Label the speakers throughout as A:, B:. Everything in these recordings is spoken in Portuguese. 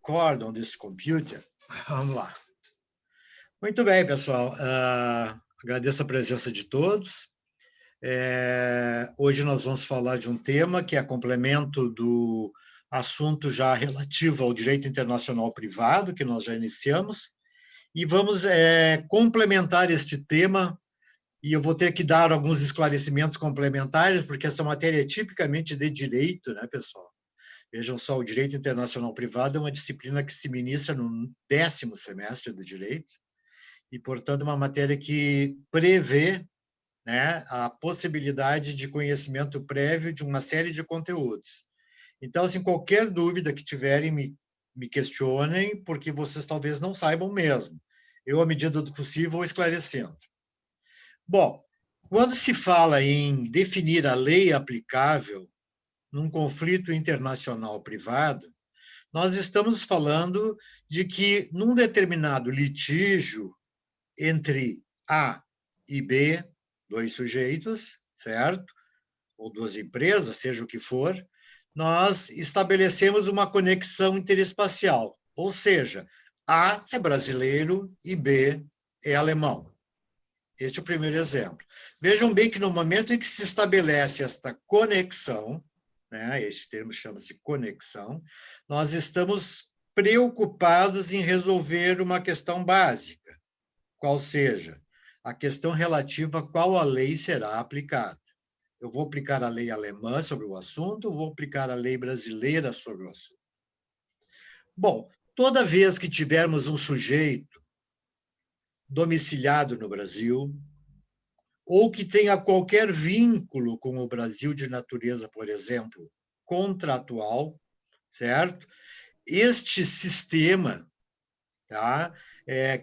A: record on this computer. Vamos lá. Muito bem, pessoal. Agradeço a presença de todos. Hoje nós vamos falar de um tema que é complemento do assunto já relativo ao direito internacional privado, que nós já iniciamos, e vamos complementar este tema, e eu vou ter que dar alguns esclarecimentos complementares, porque essa matéria é tipicamente de direito, né, pessoal? Vejam só, o direito internacional privado é uma disciplina que se ministra no 10º semestre do direito, e, portanto, uma matéria que prevê, né, a possibilidade de conhecimento prévio de uma série de conteúdos. Então, assim, qualquer dúvida que tiverem, me questionem, porque vocês talvez não saibam mesmo. Eu, à medida do possível, vou esclarecendo. Bom, quando se fala em definir a lei aplicável num conflito internacional privado, nós estamos falando de que, num determinado litígio entre A e B, dois sujeitos, certo? Ou duas empresas, seja o que for, nós estabelecemos uma conexão interespacial, ou seja, A é brasileiro e B é alemão. Este é o primeiro exemplo. Vejam bem que no momento em que se estabelece esta conexão, né, esse termo chama-se conexão, nós estamos preocupados em resolver uma questão básica, qual seja a questão relativa a qual a lei será aplicada. Eu vou aplicar a lei alemã sobre o assunto, vou aplicar a lei brasileira sobre o assunto. Bom, toda vez que tivermos um sujeito domiciliado no Brasil, ou que tenha qualquer vínculo com o Brasil de natureza, por exemplo, contratual, certo? Este sistema, tá?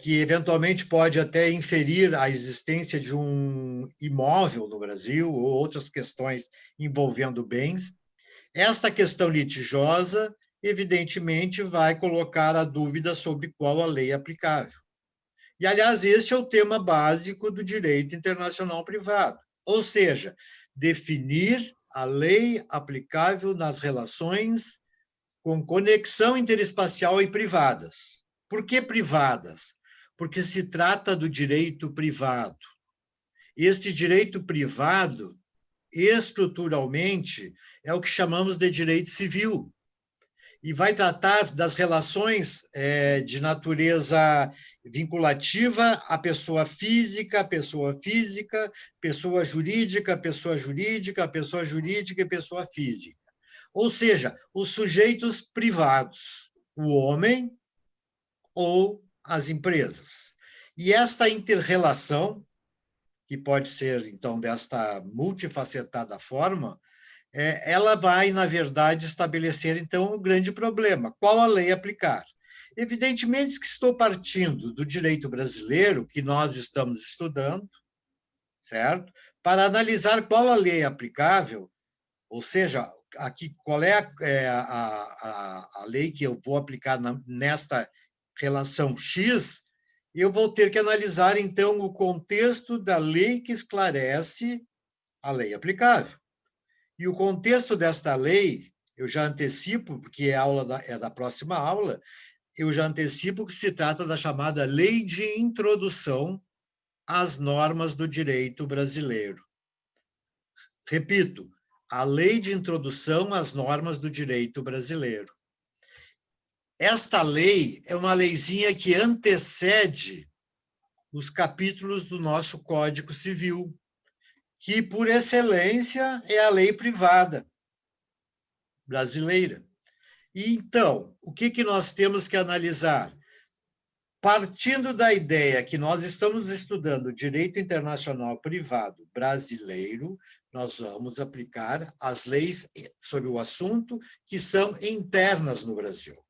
A: Que eventualmente pode até inferir a existência de um imóvel no Brasil ou outras questões envolvendo bens, esta questão litigiosa, evidentemente, vai colocar a dúvida sobre qual a lei é aplicável. E, aliás, este é o tema básico do direito internacional privado, ou seja, definir a lei aplicável nas relações com conexão interespacial e privadas. Por que privadas? Porque se trata do direito privado. Este direito privado, estruturalmente, é o que chamamos de direito civil, e vai tratar das relações de natureza vinculativa à pessoa física, pessoa física, pessoa jurídica, pessoa jurídica, pessoa jurídica e pessoa física. Ou seja, os sujeitos privados, o homem ou as empresas. E esta inter-relação, que pode ser, então, desta multifacetada forma, ela vai, na verdade, estabelecer, então, um grande problema. Qual a lei aplicar? Evidentemente que estou partindo do direito brasileiro, que nós estamos estudando, certo? Para analisar qual a lei aplicável, ou seja, aqui, qual é a lei que eu vou aplicar nesta relação X, eu vou ter que analisar, então, o contexto da lei que esclarece a lei aplicável. E o contexto desta lei, eu já antecipo, porque é da próxima aula, eu já antecipo que se trata da chamada Lei de Introdução às Normas do Direito Brasileiro. Repito, a Lei de Introdução às Normas do Direito Brasileiro. Esta lei é uma leizinha que antecede os capítulos do nosso Código Civil, que, por excelência, é a lei privada brasileira. E, então, o que nós temos que analisar? Partindo da ideia que nós estamos estudando direito internacional privado brasileiro, nós vamos aplicar as leis sobre o assunto que são internas no Brasil.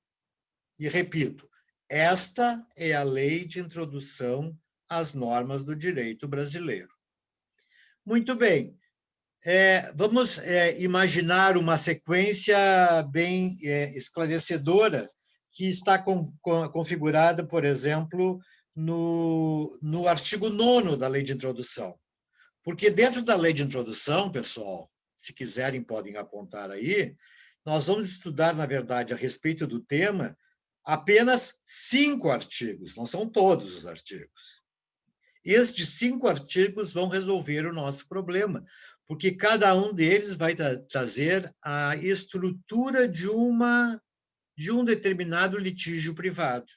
A: E, repito, esta é a lei de introdução às normas do direito brasileiro. Muito bem. Vamos imaginar uma sequência bem esclarecedora que está configurada, por exemplo, no artigo 9º da Lei de Introdução. Porque dentro da Lei de Introdução, pessoal, se quiserem podem apontar aí, nós vamos estudar, na verdade, a respeito do tema, apenas 5 artigos, não são todos os artigos. Estes 5 artigos vão resolver o nosso problema, porque cada um deles vai trazer a estrutura de um determinado litígio privado.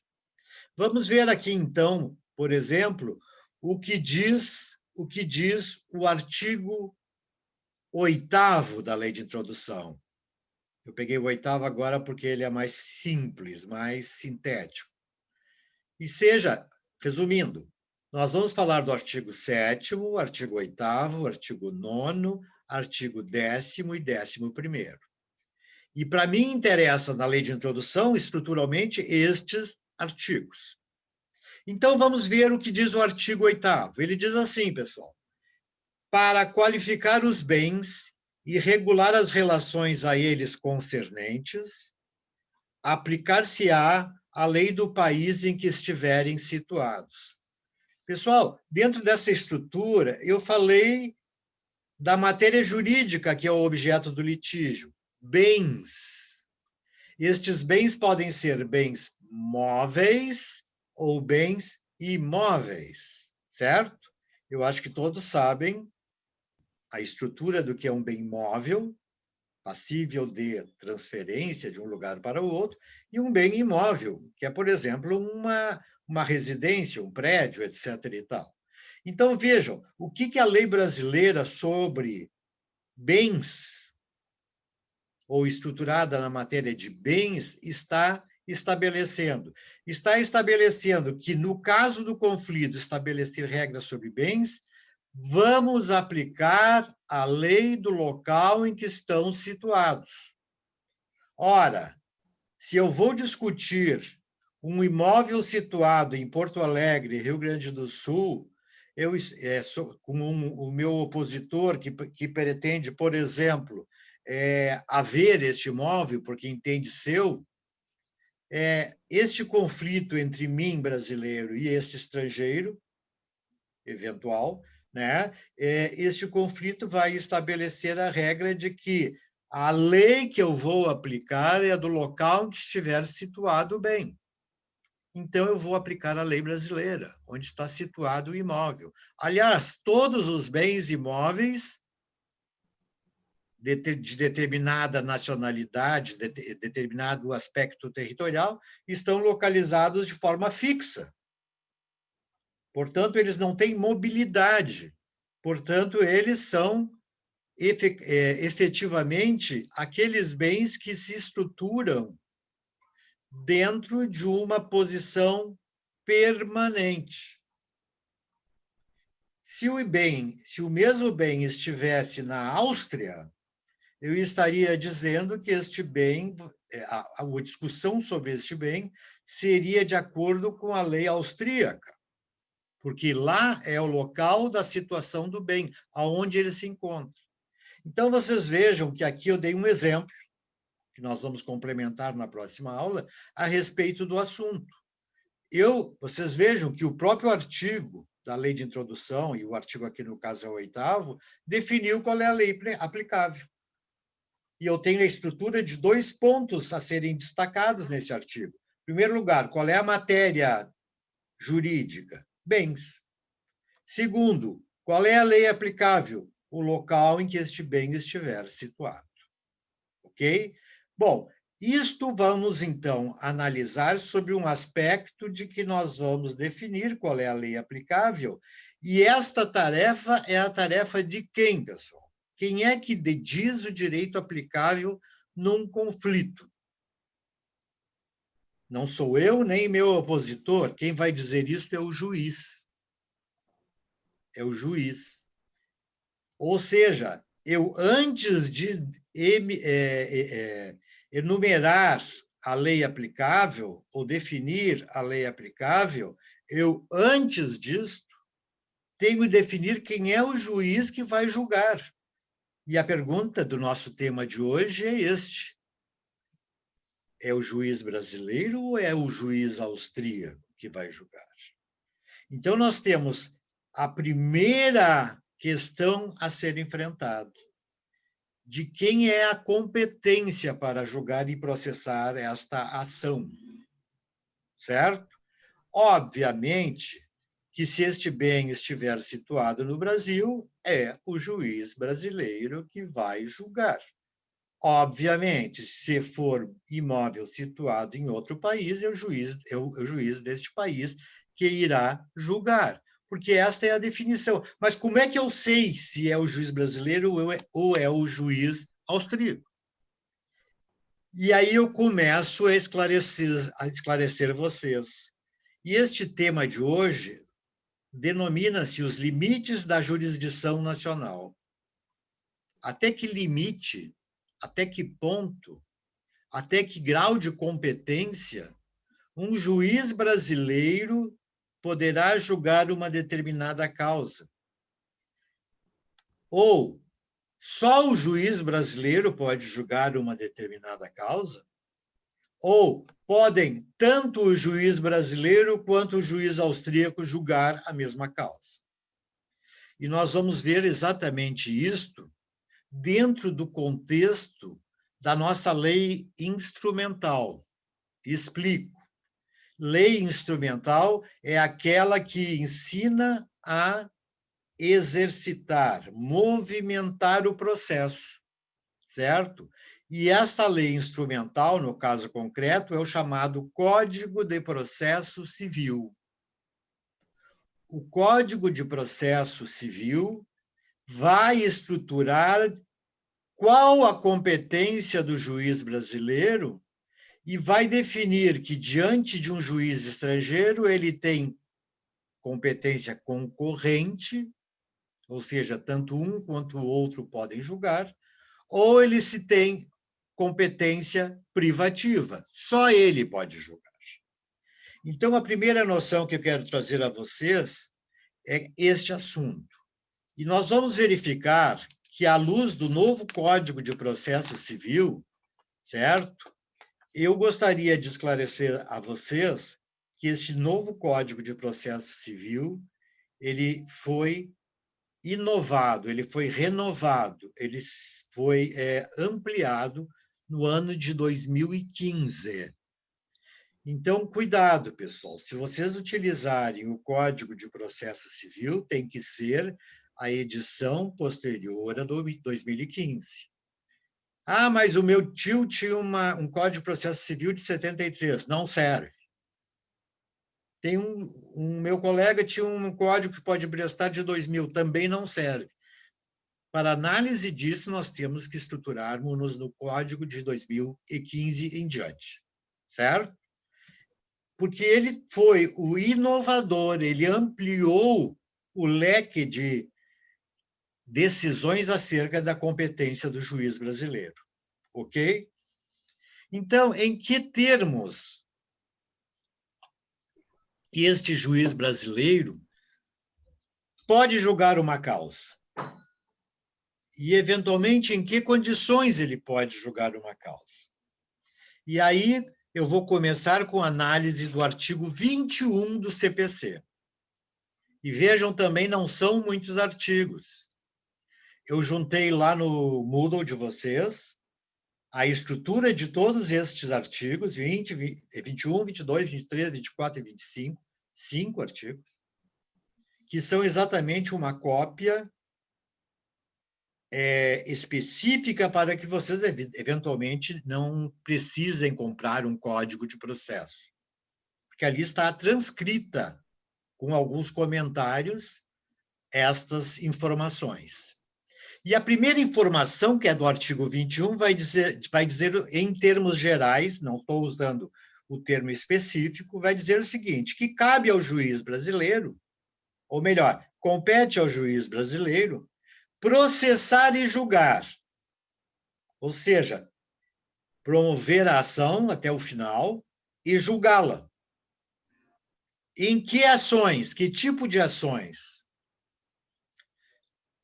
A: Vamos ver aqui, então, por exemplo, o que diz o artigo 8º da Lei de Introdução. Eu peguei o 8º agora porque ele é mais simples, mais sintético. E seja, resumindo, nós vamos falar do artigo 7º, artigo 8º, artigo 9º, artigo 10º e 11º. E para mim interessa, na Lei de Introdução, estruturalmente, estes artigos. Então, vamos ver o que diz o artigo 8º. Ele diz assim, pessoal: para qualificar os bens e regular as relações a eles concernentes, aplicar-se-á a lei do país em que estiverem situados. Pessoal, dentro dessa estrutura, eu falei da matéria jurídica, que é o objeto do litígio, bens. Estes bens podem ser bens móveis ou bens imóveis, certo? Eu acho que todos sabem a estrutura do que é um bem móvel, passível de transferência de um lugar para o outro, e um bem imóvel, que é, por exemplo, uma residência, um prédio, etc. e tal. Então, vejam, o que a lei brasileira sobre bens, ou estruturada na matéria de bens, está estabelecendo? Está estabelecendo que, no caso do conflito, estabelecer regras sobre bens, vamos aplicar a lei do local em que estão situados. Ora, se eu vou discutir um imóvel situado em Porto Alegre, Rio Grande do Sul, com o meu opositor que pretende, por exemplo, haver este imóvel, porque entende seu, este conflito entre mim, brasileiro, e este estrangeiro, eventual, né? Este conflito vai estabelecer a regra de que a lei que eu vou aplicar é a do local em que estiver situado o bem. Então, eu vou aplicar a lei brasileira, onde está situado o imóvel. Aliás, todos os bens imóveis de determinada nacionalidade, de determinado aspecto territorial, estão localizados de forma fixa. Portanto, eles não têm mobilidade. Portanto, eles são efetivamente aqueles bens que se estruturam dentro de uma posição permanente. Se o mesmo bem estivesse na Áustria, eu estaria dizendo que este bem, a discussão sobre este bem seria de acordo com a lei austríaca, porque lá é o local da situação do bem, aonde ele se encontra. Então, vocês vejam que aqui eu dei um exemplo, que nós vamos complementar na próxima aula, a respeito do assunto. Vocês vejam que o próprio artigo da lei de introdução, e o artigo aqui no caso é o 8º, definiu qual é a lei aplicável. E eu tenho a estrutura de 2 pontos a serem destacados nesse artigo. Em primeiro lugar, qual é a matéria jurídica? Bens. Segundo, qual é a lei aplicável? O local em que este bem estiver situado. Ok? Bom, isto vamos, então, analisar sobre um aspecto de que nós vamos definir qual é a lei aplicável, e esta tarefa é a tarefa de quem, pessoal? Quem é que diz o direito aplicável num conflito? Não sou eu, nem meu opositor. Quem vai dizer isso é o juiz. É o juiz. Ou seja, eu, antes de enumerar a lei aplicável ou definir a lei aplicável, eu, antes disto, tenho que definir quem é o juiz que vai julgar. E a pergunta do nosso tema de hoje é este: é o juiz brasileiro ou é o juiz austríaco que vai julgar? Então, nós temos a primeira questão a ser enfrentada: de quem é a competência para julgar e processar esta ação. certo? Obviamente que, se este bem estiver situado no Brasil, é o juiz brasileiro que vai julgar. Obviamente, se for imóvel situado em outro país, é o juiz deste país que irá julgar, porque esta é a definição. Mas como é que eu sei se é o juiz brasileiro ou é o juiz austríaco? E aí eu começo a esclarecer vocês. E este tema de hoje denomina-se os limites da jurisdição nacional. Até que limite, até que ponto, até que grau de competência um juiz brasileiro poderá julgar uma determinada causa? Ou só o juiz brasileiro pode julgar uma determinada causa? Ou podem tanto o juiz brasileiro quanto o juiz austríaco julgar a mesma causa? E nós vamos ver exatamente isto dentro do contexto da nossa lei instrumental. Explico. Lei instrumental é aquela que ensina a exercitar, movimentar o processo, certo? E esta lei instrumental, no caso concreto, é o chamado Código de Processo Civil. O Código de Processo Civil vai estruturar qual a competência do juiz brasileiro e vai definir que, diante de um juiz estrangeiro, ele tem competência concorrente, ou seja, tanto um quanto o outro podem julgar, ou ele se tem competência privativa, só ele pode julgar. Então, a primeira noção que eu quero trazer a vocês é este assunto. E nós vamos verificar que, à luz do novo Código de Processo Civil, certo? Eu gostaria de esclarecer a vocês que este novo Código de Processo Civil, ele foi inovado, ele foi renovado, ele foi ampliado no ano de 2015. Então, cuidado, pessoal. Se vocês utilizarem o Código de Processo Civil, tem que ser a edição posterior a 2015. Ah, mas o meu tio tinha um Código de Processo Civil de 73. Não serve. Tem meu colega tinha um código que pode prestar de 2000. Também não serve. Para análise disso, nós temos que estruturarmos no Código de 2015 em diante. Certo? Porque ele foi o inovador, ele ampliou o leque de decisões acerca da competência do juiz brasileiro. Ok? Então, em que termos este juiz brasileiro pode julgar uma causa? E, eventualmente, em que condições ele pode julgar uma causa? E aí eu vou começar com a análise do artigo 21 do CPC. E vejam também, não são muitos artigos. Eu juntei lá no Moodle de vocês a estrutura de todos estes artigos, 20, 21, 22, 23, 24 e 25, 5 artigos, que são exatamente uma cópia específica para que vocês, eventualmente, não precisem comprar um código de processo. Porque ali está transcrita, com alguns comentários, estas informações. E a primeira informação, que é do artigo 21, vai dizer em termos gerais, não estou usando o termo específico, vai dizer o seguinte, que cabe ao juiz brasileiro, ou melhor, compete ao juiz brasileiro, processar e julgar, ou seja, promover a ação até o final e julgá-la. Em que ações? Que tipo de ações?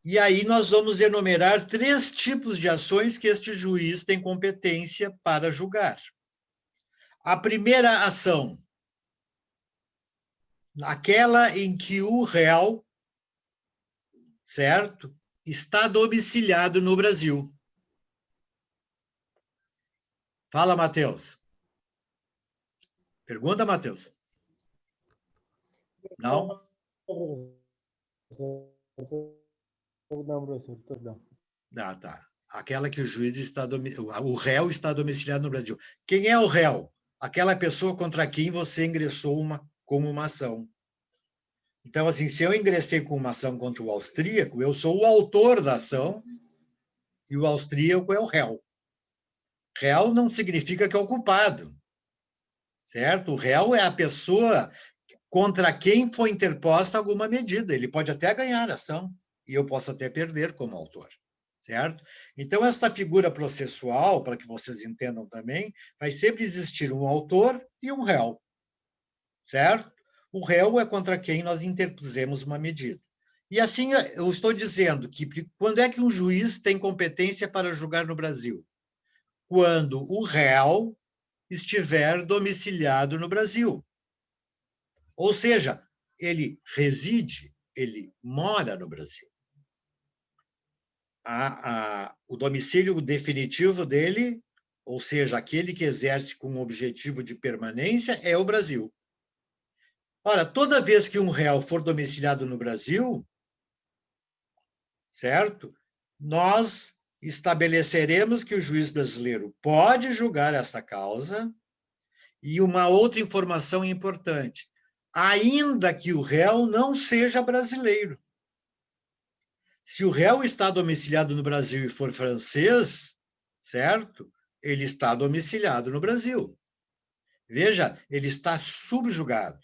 A: E aí nós vamos enumerar 3 tipos de ações que este juiz tem competência para julgar. A primeira ação, aquela em que o réu, certo, está domiciliado no Brasil. Fala, Matheus. Pergunta, Matheus? Não?
B: Não, professor, perdão.
A: Ah, tá. Aquela que o juiz está o réu está domiciliado no Brasil. Quem é o réu? Aquela pessoa contra quem você ingressou como uma ação. Então, assim, se eu ingressei com uma ação contra o austríaco, eu sou o autor da ação e o austríaco é o réu. Réu não significa que é o culpado, certo? O réu é a pessoa contra quem foi interposta alguma medida. Ele pode até ganhar a ação e eu posso até perder como autor, certo? Então, esta figura processual, para que vocês entendam também, vai sempre existir um autor e um réu, certo? O réu é contra quem nós interpusemos uma medida. E assim, eu estou dizendo que quando é que um juiz tem competência para julgar no Brasil? Quando o réu estiver domiciliado no Brasil. Ou seja, ele reside, ele mora no Brasil. O domicílio definitivo dele, ou seja, aquele que exerce com o objetivo de permanência, é o Brasil. Ora, toda vez que um réu for domiciliado no Brasil, certo? Nós estabeleceremos que o juiz brasileiro pode julgar esta causa. E uma outra informação importante, ainda que o réu não seja brasileiro. Se o réu está domiciliado no Brasil e for francês, certo? Ele está domiciliado no Brasil. Veja, ele está subjugado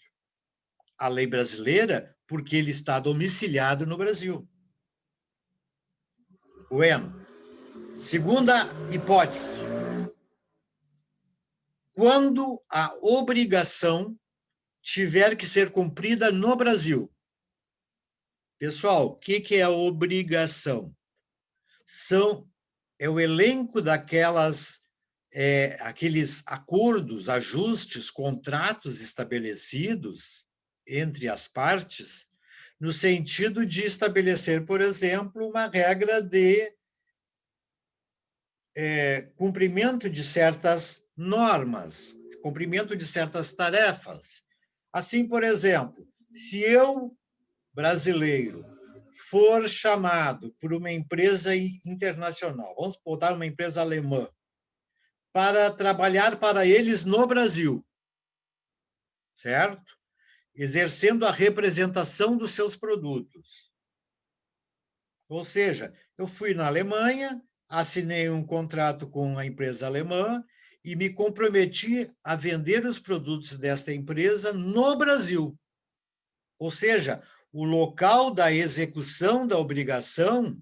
A: à lei brasileira porque ele está domiciliado no Brasil. Bueno, segunda hipótese. Quando a obrigação tiver que ser cumprida no Brasil. Pessoal, o que é a obrigação? É o elenco aqueles acordos, ajustes, contratos estabelecidos entre as partes, no sentido de estabelecer, por exemplo, uma regra de cumprimento de certas normas, cumprimento de certas tarefas. Assim, por exemplo, se eu, brasileiro, for chamado por uma empresa internacional, vamos botar uma empresa alemã, para trabalhar para eles no Brasil, certo? Exercendo a representação dos seus produtos. Ou seja, eu fui na Alemanha, assinei um contrato com a empresa alemã e me comprometi a vender os produtos desta empresa no Brasil. Ou seja, o local da execução da obrigação,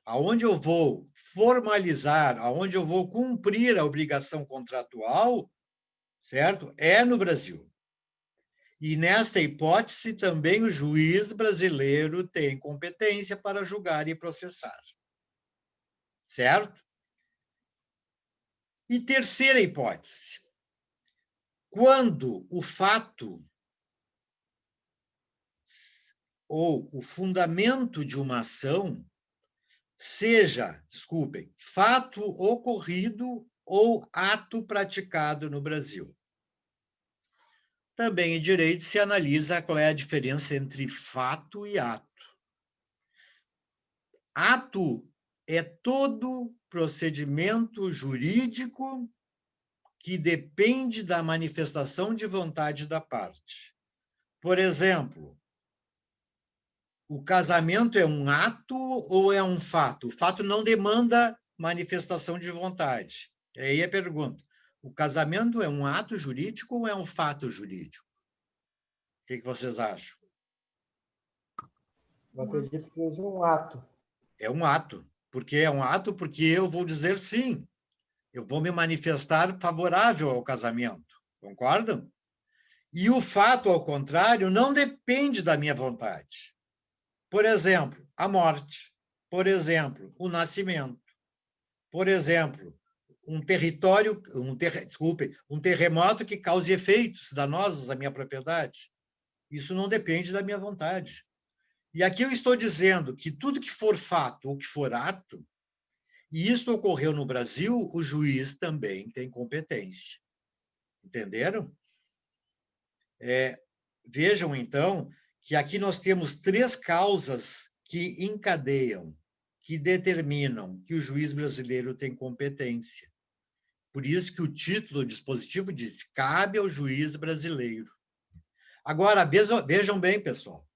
A: aonde eu vou formalizar, aonde eu vou cumprir a obrigação contratual, certo? É no Brasil. E nesta hipótese também o juiz brasileiro tem competência para julgar e processar. Certo? E terceira hipótese. Quando o fato ou o fundamento de uma ação seja, desculpem, fato ocorrido ou ato praticado no Brasil. Também em direito se analisa qual é a diferença entre fato e ato. Ato é todo procedimento jurídico que depende da manifestação de vontade da parte. Por exemplo, o casamento é um ato ou é um fato? O fato não demanda manifestação de vontade. Aí a pergunta: o casamento é um ato jurídico ou é um fato jurídico? O que vocês acham?
B: Eu acredito que seja um ato.
A: É um ato. Por que é um ato? Porque eu vou dizer sim. Eu vou me manifestar favorável ao casamento. Concordam? E o fato, ao contrário, não depende da minha vontade. Por exemplo, a morte. Por exemplo, o nascimento. Por exemplo, um terremoto que cause efeitos danosos à minha propriedade. Isso não depende da minha vontade. E aqui eu estou dizendo que tudo que for fato ou que for ato, e isso ocorreu no Brasil, o juiz também tem competência. Entenderam? Vejam, então, que aqui nós temos 3 causas que encadeiam, que determinam que o juiz brasileiro tem competência. Por isso que o título dispositivo diz: cabe ao juiz brasileiro. Agora, vejam bem, pessoal,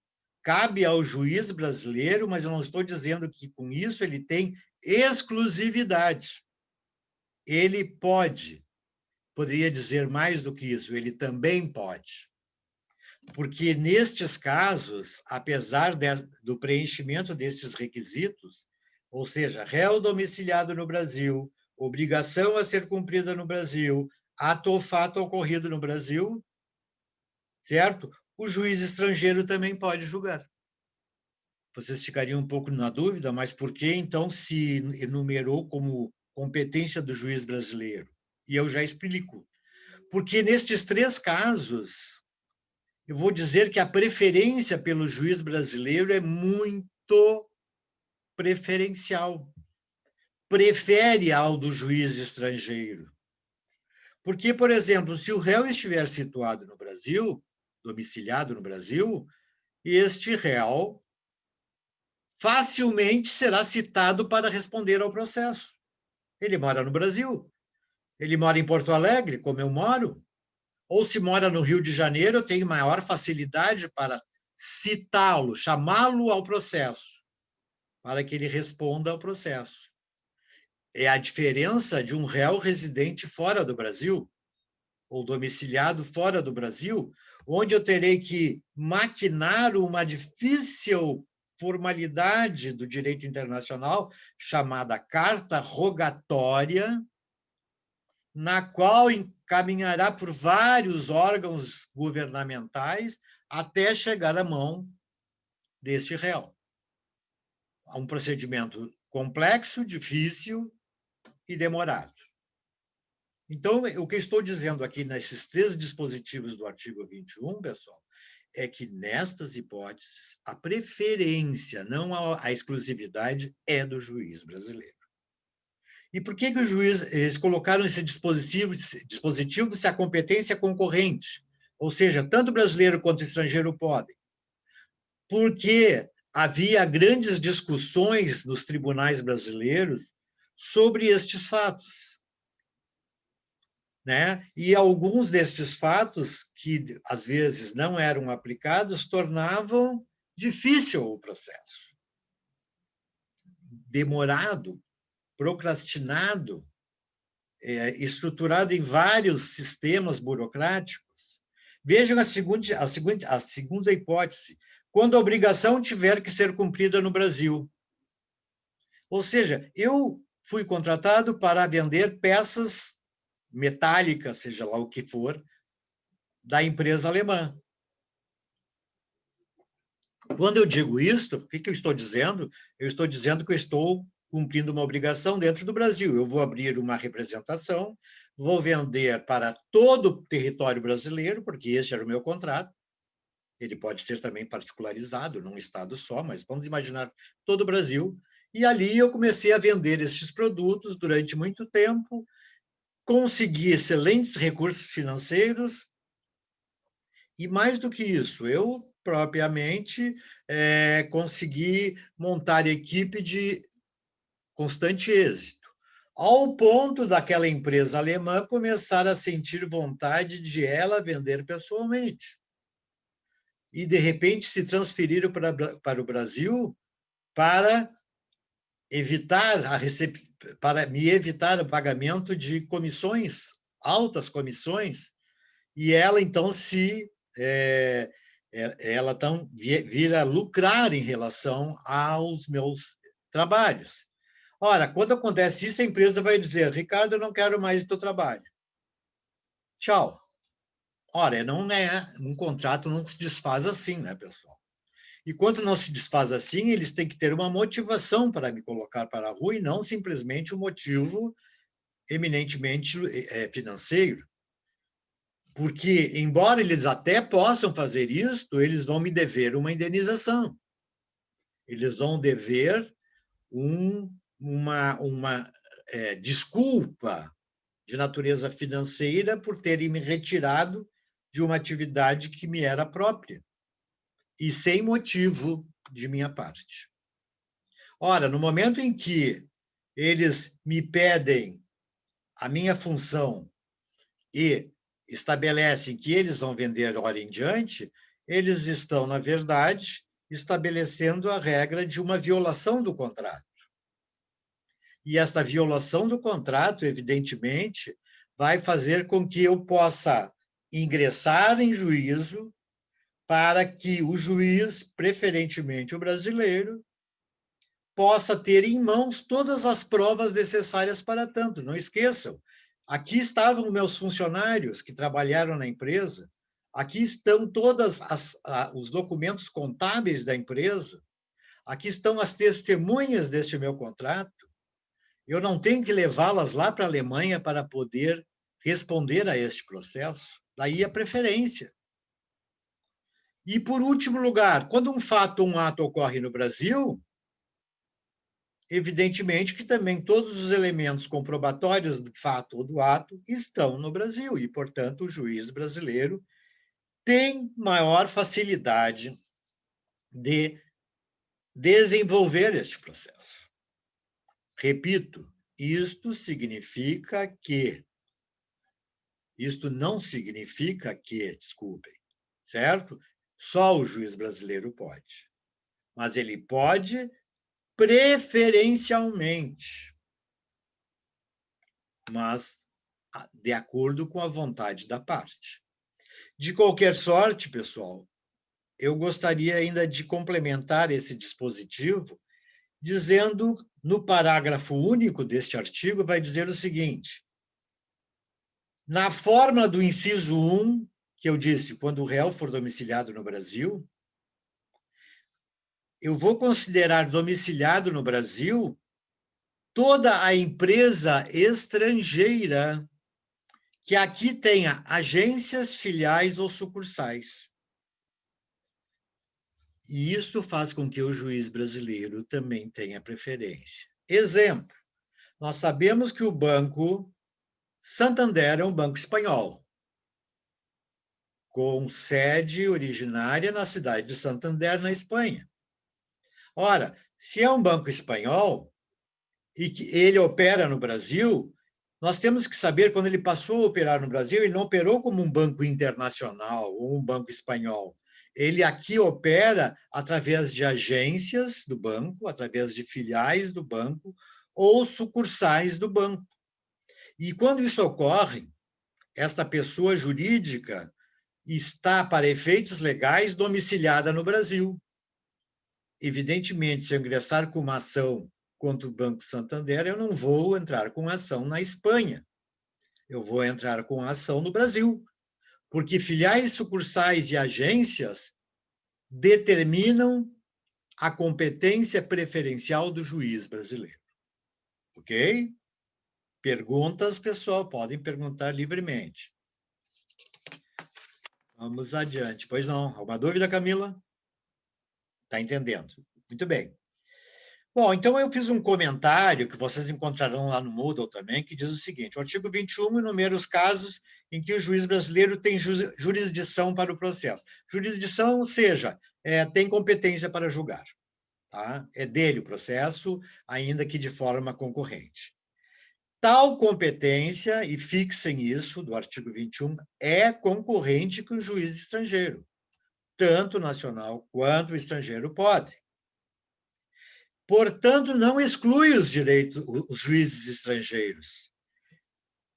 A: cabe ao juiz brasileiro, mas eu não estou dizendo que com isso ele tem exclusividade. Ele poderia dizer mais do que isso, ele também pode. Porque nestes casos, apesar do preenchimento destes requisitos, ou seja, réu domiciliado no Brasil, obrigação a ser cumprida no Brasil, ato ou fato ocorrido no Brasil, certo? O juiz estrangeiro também pode julgar. Vocês ficariam um pouco na dúvida, mas por que então se enumerou como competência do juiz brasileiro? E eu já explico. Porque nestes 3 casos, eu vou dizer que a preferência pelo juiz brasileiro é muito preferencial. Prefere ao do juiz estrangeiro. Porque, por exemplo, se o réu estiver situado no Brasil, domiciliado no Brasil, este réu facilmente será citado para responder ao processo. Ele mora no Brasil, ele mora em Porto Alegre, como eu moro, ou se mora no Rio de Janeiro, eu tenho maior facilidade para citá-lo, chamá-lo ao processo, para que ele responda ao processo. É a diferença de um réu residente fora do Brasil, ou domiciliado fora do Brasil, onde eu terei que maquinar uma difícil formalidade do direito internacional, chamada carta rogatória, na qual encaminhará por vários órgãos governamentais até chegar à mão deste réu. Há um procedimento complexo, difícil e demorado. Então, o que eu estou dizendo aqui nesses 3 dispositivos do artigo 21, pessoal, é que nestas hipóteses a preferência, não a exclusividade, é do juiz brasileiro. E por que eles colocaram esse dispositivo se a competência é concorrente? Ou seja, tanto brasileiro quanto estrangeiro podem. Porque havia grandes discussões nos tribunais brasileiros sobre estes fatos. Né? E alguns destes fatos, que às vezes não eram aplicados, tornavam difícil o processo. Demorado, procrastinado, estruturado em vários sistemas burocráticos. Vejam a segunda hipótese, quando a obrigação tiver que ser cumprida no Brasil. Ou seja, eu fui contratado para vender peças metálicas, seja lá o que for, da empresa alemã. Quando eu digo isto, o que eu estou dizendo? Eu estou dizendo que eu estou cumprindo uma obrigação dentro do Brasil. Eu vou abrir uma representação, vou vender para todo o território brasileiro, porque esse era o meu contrato. Ele pode ser também particularizado, num estado só, mas vamos imaginar todo o Brasil. E ali eu comecei a vender estes produtos durante muito tempo, consegui excelentes recursos financeiros, e mais do que isso, eu propriamente consegui montar equipe de constante êxito, ao ponto daquela empresa alemã começar a sentir vontade de ela vender pessoalmente. E, de repente, se transferiram para o Brasil para me evitar o pagamento de comissões, altas comissões, e ela, então, ela então vira lucrar em relação aos meus trabalhos. Ora, quando acontece isso, a empresa vai dizer: Ricardo, eu não quero mais o teu trabalho. Tchau. Ora, não é um contrato, não se desfaz assim, né, pessoal? E quando não se desfaz assim, eles têm que ter uma motivação para me colocar para a rua e não simplesmente um motivo eminentemente financeiro. Porque, embora eles até possam fazer isto, eles vão me dever uma indenização. Eles vão dever uma desculpa de natureza financeira por terem me retirado de uma atividade que me era própria e sem motivo de minha parte. Ora, no momento em que eles me pedem a minha função e estabelecem que eles vão vender hora em diante, eles estão, na verdade, estabelecendo a regra de uma violação do contrato. E esta violação do contrato, evidentemente, vai fazer com que eu possa ingressar em juízo para que o juiz, preferentemente o brasileiro, possa ter em mãos todas as provas necessárias para tanto. Não esqueçam, aqui estavam meus funcionários que trabalharam na empresa, aqui estão todos os documentos contábeis da empresa, aqui estão as testemunhas deste meu contrato. Eu não tenho que levá-las lá para a Alemanha para poder responder a este processo. Daí a preferência. E, por último lugar, quando um fato ou um ato ocorre no Brasil, evidentemente que também todos os elementos comprobatórios do fato ou do ato estão no Brasil e, portanto, o juiz brasileiro tem maior facilidade de desenvolver este processo. Repito, isto não significa que, desculpem, certo? Só o juiz brasileiro pode. Mas ele pode preferencialmente, mas de acordo com a vontade da parte. De qualquer sorte, pessoal, eu gostaria ainda de complementar esse dispositivo, dizendo, no parágrafo único deste artigo, vai dizer o seguinte: na forma do inciso 1, que eu disse, quando o réu for domiciliado no Brasil, eu vou considerar domiciliado no Brasil toda a empresa estrangeira que aqui tenha agências, filiais ou sucursais. E isto faz com que o juiz brasileiro também tenha preferência. Exemplo, nós sabemos que o Banco Santander é um banco espanhol, com sede originária na cidade de Santander, na Espanha. Ora, se é um banco espanhol e que ele opera no Brasil, nós temos que saber, quando ele passou a operar no Brasil, ele não operou como um banco internacional ou um banco espanhol. Ele aqui opera através de agências do banco, através de filiais do banco ou sucursais do banco. E quando isso ocorre, esta pessoa jurídica está, para efeitos legais, domiciliada no Brasil. Evidentemente, se eu ingressar com uma ação contra o Banco Santander, eu não vou entrar com ação na Espanha. Eu vou entrar com ação no Brasil, porque filiais, sucursais e agências determinam a competência preferencial do juiz brasileiro. Ok? Perguntas, pessoal, podem perguntar livremente. Vamos adiante. Pois não, alguma dúvida, Camila? Está entendendo? Muito bem. Bom, então eu fiz um comentário que vocês encontrarão lá no Moodle também, que diz o seguinte: o artigo 21 enumera os casos em que o juiz brasileiro tem jurisdição para o processo. Jurisdição, ou seja, tem competência para julgar. Tá? É dele o processo, ainda que de forma concorrente. Tal competência, e fixem isso do artigo 21, é concorrente com o juiz estrangeiro. Tanto o nacional quanto o estrangeiro podem. Portanto, não exclui os juízes estrangeiros.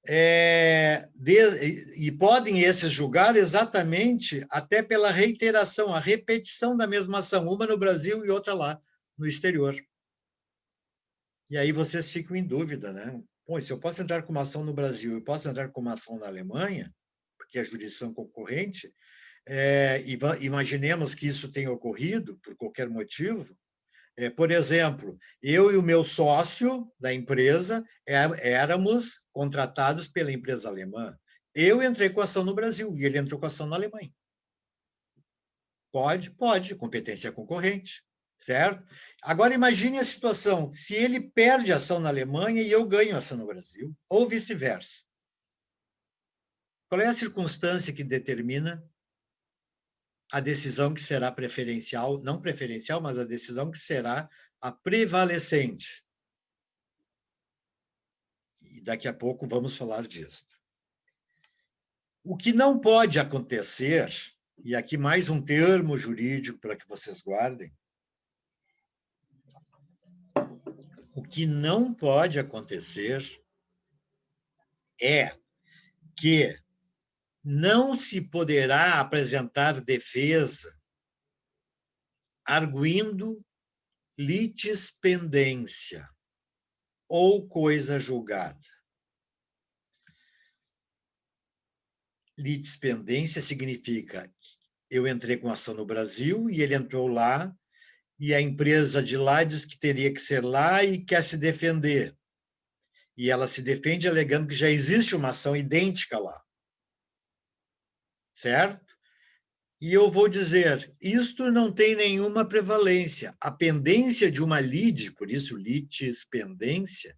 A: E podem esses julgar exatamente até pela reiteração, a repetição da mesma ação, uma no Brasil e outra lá no exterior. E aí vocês ficam em dúvida, né? Pô, se eu posso entrar com uma ação no Brasil e posso entrar com uma ação na Alemanha, porque é jurisdição concorrente, imaginemos que isso tenha ocorrido por qualquer motivo. Por exemplo, eu e o meu sócio da empresa éramos contratados pela empresa alemã. Eu entrei com ação no Brasil e ele entrou com ação na Alemanha. Pode, competência concorrente, certo? Agora, imagine a situação, se ele perde a ação na Alemanha e eu ganho a ação no Brasil, ou vice-versa. Qual é a circunstância que determina a decisão que será preferencial, não preferencial, mas a decisão que será a prevalecente? E daqui a pouco vamos falar disso. O que não pode acontecer, e aqui mais um termo jurídico para que vocês guardem, o que não pode acontecer é que não se poderá apresentar defesa arguindo litispendência ou coisa julgada. Litispendência significa eu entrei com ação no Brasil e ele entrou lá e a empresa de lá diz que teria que ser lá e quer se defender. E ela se defende alegando que já existe uma ação idêntica lá. Certo? E eu vou dizer, isto não tem nenhuma prevalência. A pendência de uma lide, por isso litispendência,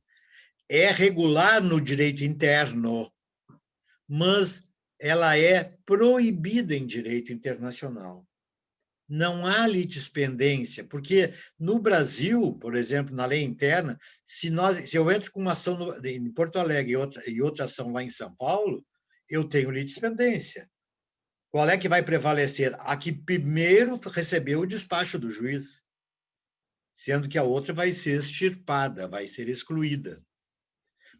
A: é regular no direito interno, mas ela é proibida em direito internacional. Não há litispendência, porque no Brasil, por exemplo, na lei interna, se eu entro com uma ação em Porto Alegre e outra ação lá em São Paulo, eu tenho litispendência. Qual é que vai prevalecer? A que primeiro recebeu o despacho do juiz, sendo que a outra vai ser extirpada, vai ser excluída.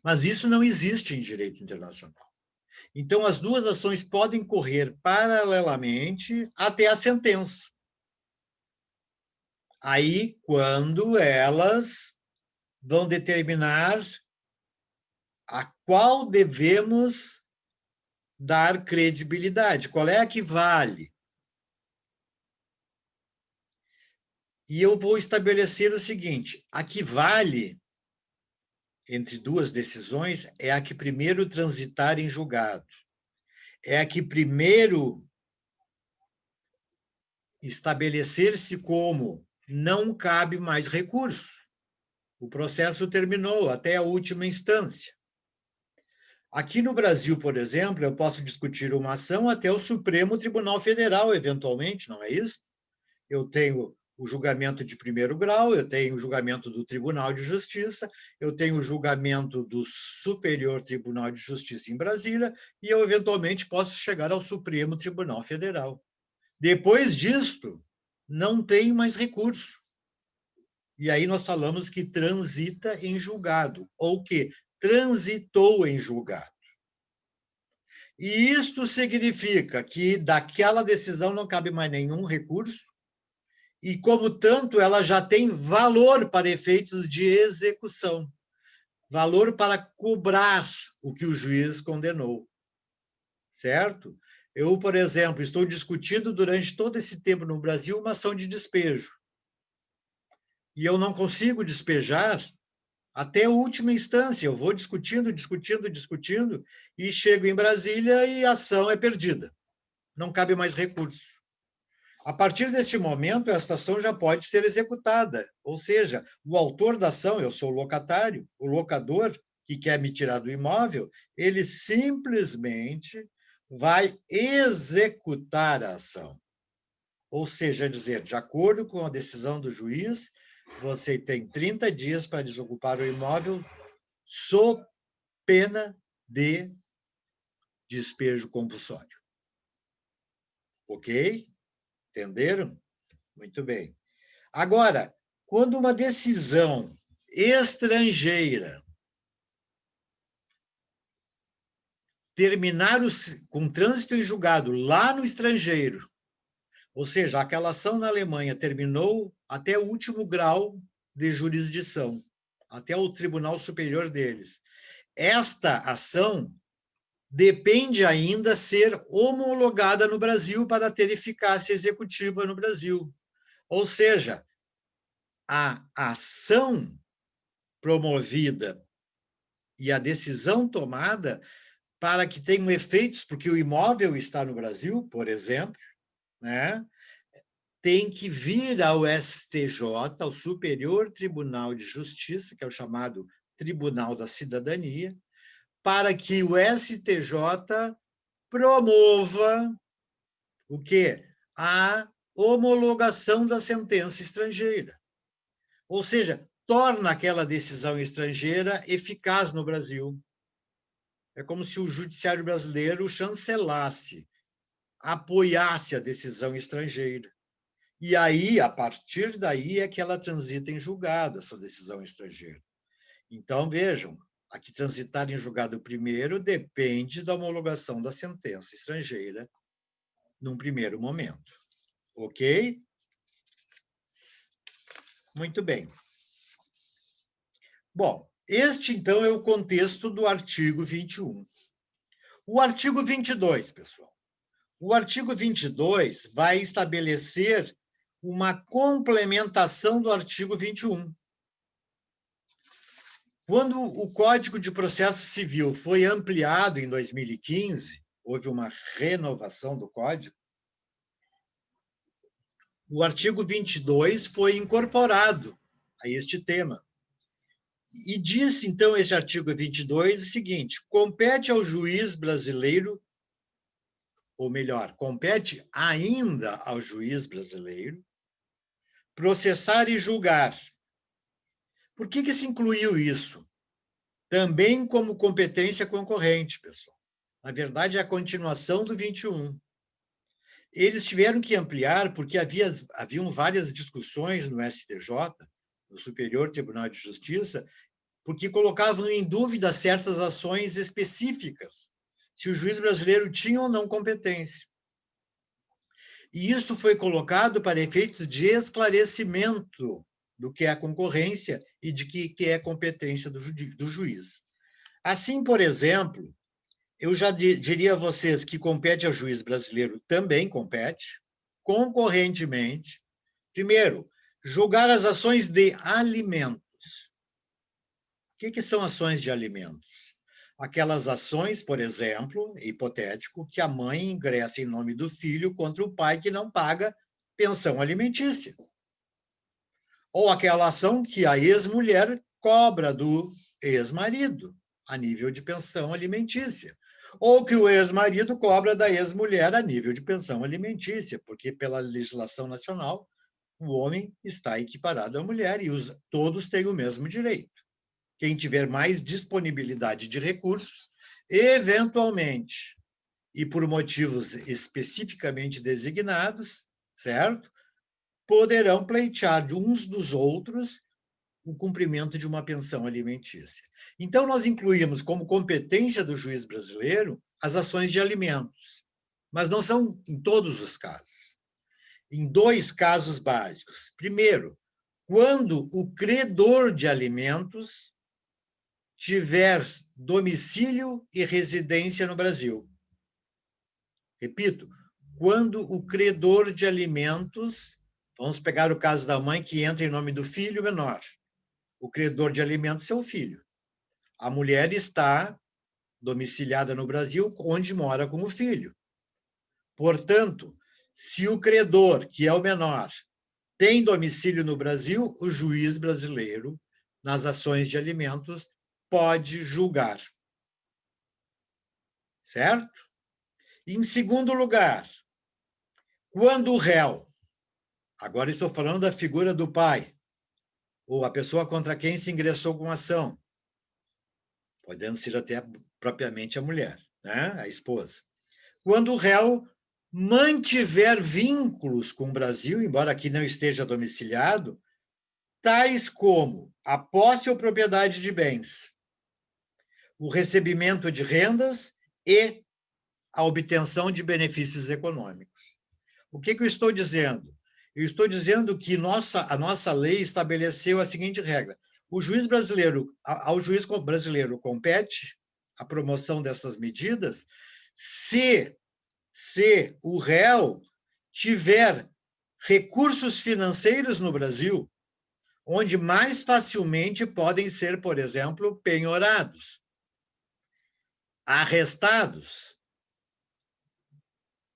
A: Mas isso não existe em direito internacional. Então, as duas ações podem correr paralelamente até a sentença. Aí, quando elas vão determinar a qual devemos dar credibilidade, qual é a que vale. E eu vou estabelecer o seguinte, a que vale entre duas decisões é a que primeiro transitar em julgado. É a que primeiro estabelecer-se como não cabe mais recurso. O processo terminou até a última instância. Aqui no Brasil, por exemplo, eu posso discutir uma ação até o Supremo Tribunal Federal, eventualmente, não é isso? Eu tenho o julgamento de primeiro grau, eu tenho o julgamento do Tribunal de Justiça, eu tenho o julgamento do Superior Tribunal de Justiça em Brasília, e eu, eventualmente, posso chegar ao Supremo Tribunal Federal. Depois disto, não tem mais recurso. E aí nós falamos que transita em julgado, ou que transitou em julgado. E isto significa que daquela decisão não cabe mais nenhum recurso, e, como tanto, ela já tem valor para efeitos de execução, valor para cobrar o que o juiz condenou. Certo? Eu, por exemplo, estou discutindo durante todo esse tempo no Brasil uma ação de despejo. E eu não consigo despejar até a última instância. Eu vou discutindo, e chego em Brasília e a ação é perdida. Não cabe mais recurso. A partir deste momento, esta ação já pode ser executada. Ou seja, o autor da ação, eu sou o locatário, o locador que quer me tirar do imóvel, ele simplesmente vai executar a ação. Ou seja, dizer, de acordo com a decisão do juiz, você tem 30 dias para desocupar o imóvel sob pena de despejo compulsório. Ok? Entenderam? Muito bem. Agora, quando uma decisão estrangeira terminar com trânsito em julgado lá no estrangeiro, ou seja, aquela ação na Alemanha terminou até o último grau de jurisdição, até o Tribunal Superior deles. Esta ação depende ainda ser homologada no Brasil para ter eficácia executiva no Brasil. Ou seja, a ação promovida e a decisão tomada para que tenham efeitos, porque o imóvel está no Brasil, por exemplo, né? Tem que vir ao STJ, ao Superior Tribunal de Justiça, que é o chamado Tribunal da Cidadania, para que o STJ promova o quê? A homologação da sentença estrangeira. Ou seja, torna aquela decisão estrangeira eficaz no Brasil. É como se o judiciário brasileiro chancelasse, apoiasse a decisão estrangeira. E aí, a partir daí, é que ela transita em julgado, essa decisão estrangeira. Então, vejam, a que transitar em julgado primeiro depende da homologação da sentença estrangeira num primeiro momento. Ok? Muito bem. Bom, este, então, é o contexto do artigo 21. O artigo 22, pessoal. O artigo 22 vai estabelecer uma complementação do artigo 21. Quando o Código de Processo Civil foi ampliado em 2015, houve uma renovação do Código, o artigo 22 foi incorporado a este tema. E diz, então, esse artigo 22 o seguinte: compete ao juiz brasileiro, ou melhor, compete ainda ao juiz brasileiro, processar e julgar. Por que se incluiu isso? Também como competência concorrente, pessoal. Na verdade, é a continuação do 21. Eles tiveram que ampliar porque haviam várias discussões no STJ, no Superior Tribunal de Justiça, porque colocavam em dúvida certas ações específicas, se o juiz brasileiro tinha ou não competência. E isto foi colocado para efeitos de esclarecimento do que é a concorrência e de que é a competência do juiz. Assim, por exemplo, eu já diria a vocês que compete ao juiz brasileiro, também compete, concorrentemente, primeiro, julgar as ações de alimentos. O que são ações de alimentos? Aquelas ações, por exemplo, hipotético, que a mãe ingressa em nome do filho contra o pai que não paga pensão alimentícia. Ou aquela ação que a ex-mulher cobra do ex-marido, a nível de pensão alimentícia. Ou que o ex-marido cobra da ex-mulher a nível de pensão alimentícia, porque pela legislação nacional, o homem está equiparado à mulher e todos têm o mesmo direito. Quem tiver mais disponibilidade de recursos, eventualmente, e por motivos especificamente designados, certo? Poderão pleitear de uns dos outros o cumprimento de uma pensão alimentícia. Então, nós incluímos como competência do juiz brasileiro as ações de alimentos, mas não são em todos os casos. Em 2 casos básicos. Primeiro, quando o credor de alimentos tiver domicílio e residência no Brasil. Repito, quando o credor de alimentos, vamos pegar o caso da mãe que entra em nome do filho menor. O credor de alimentos é o filho. A mulher está domiciliada no Brasil, onde mora com o filho. Portanto, se o credor, que é o menor, tem domicílio no Brasil, o juiz brasileiro, nas ações de alimentos, pode julgar. Certo? Em segundo lugar, quando o réu, agora estou falando da figura do pai, ou a pessoa contra quem se ingressou com ação, podendo ser até propriamente a mulher, né? A esposa. Quando o réu mantiver vínculos com o Brasil, embora aqui não esteja domiciliado, tais como a posse ou propriedade de bens, o recebimento de rendas e a obtenção de benefícios econômicos. O que eu estou dizendo? Eu estou dizendo que a nossa lei estabeleceu a seguinte regra: o juiz brasileiro, ao juiz brasileiro compete a promoção dessas medidas se o réu tiver recursos financeiros no Brasil, onde mais facilmente podem ser, por exemplo, penhorados, arrestados,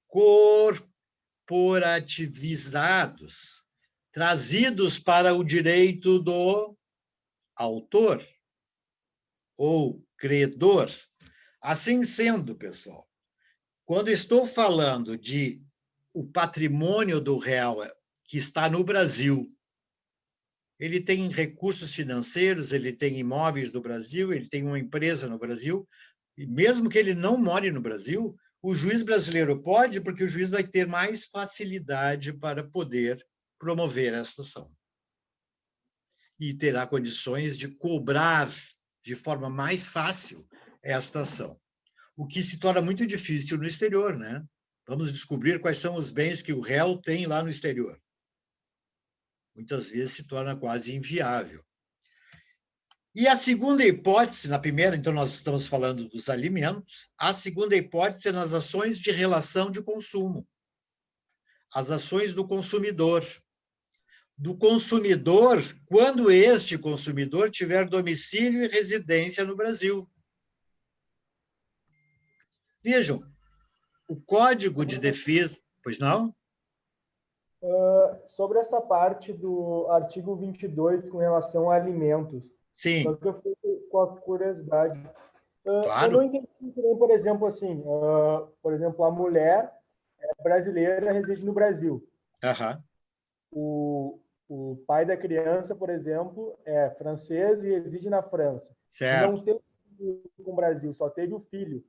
A: corporativizados, trazidos para o direito do autor ou credor. Assim sendo, pessoal, Quando estou falando de o patrimônio do réu que está no Brasil, ele tem recursos financeiros, ele tem imóveis no Brasil, ele tem uma empresa no Brasil, e mesmo que ele não more no Brasil, o juiz brasileiro pode, porque o juiz vai ter mais facilidade para poder promover esta ação. E terá condições de cobrar de forma mais fácil esta ação. O que se torna muito difícil no exterior, né? Vamos descobrir quais são os bens que o réu tem lá no exterior. Muitas vezes se torna quase inviável. E a segunda hipótese, na primeira, então, nós estamos falando dos alimentos, a segunda hipótese é nas ações de relação de consumo, as ações do consumidor. Do consumidor, quando este consumidor tiver domicílio e residência no Brasil. Vejam, o Código de Defesa... Pois não?
B: Sobre essa parte do artigo 22 com relação a alimentos,
A: Sim.
B: só que eu fiquei com a curiosidade.
A: Claro.
B: Eu não entendi muito bem, por exemplo, assim, por exemplo, a mulher brasileira reside no Brasil. O pai da criança, por exemplo, é francês e reside na França.
A: Certo.
B: Não teve filho com o Brasil, só teve o filho.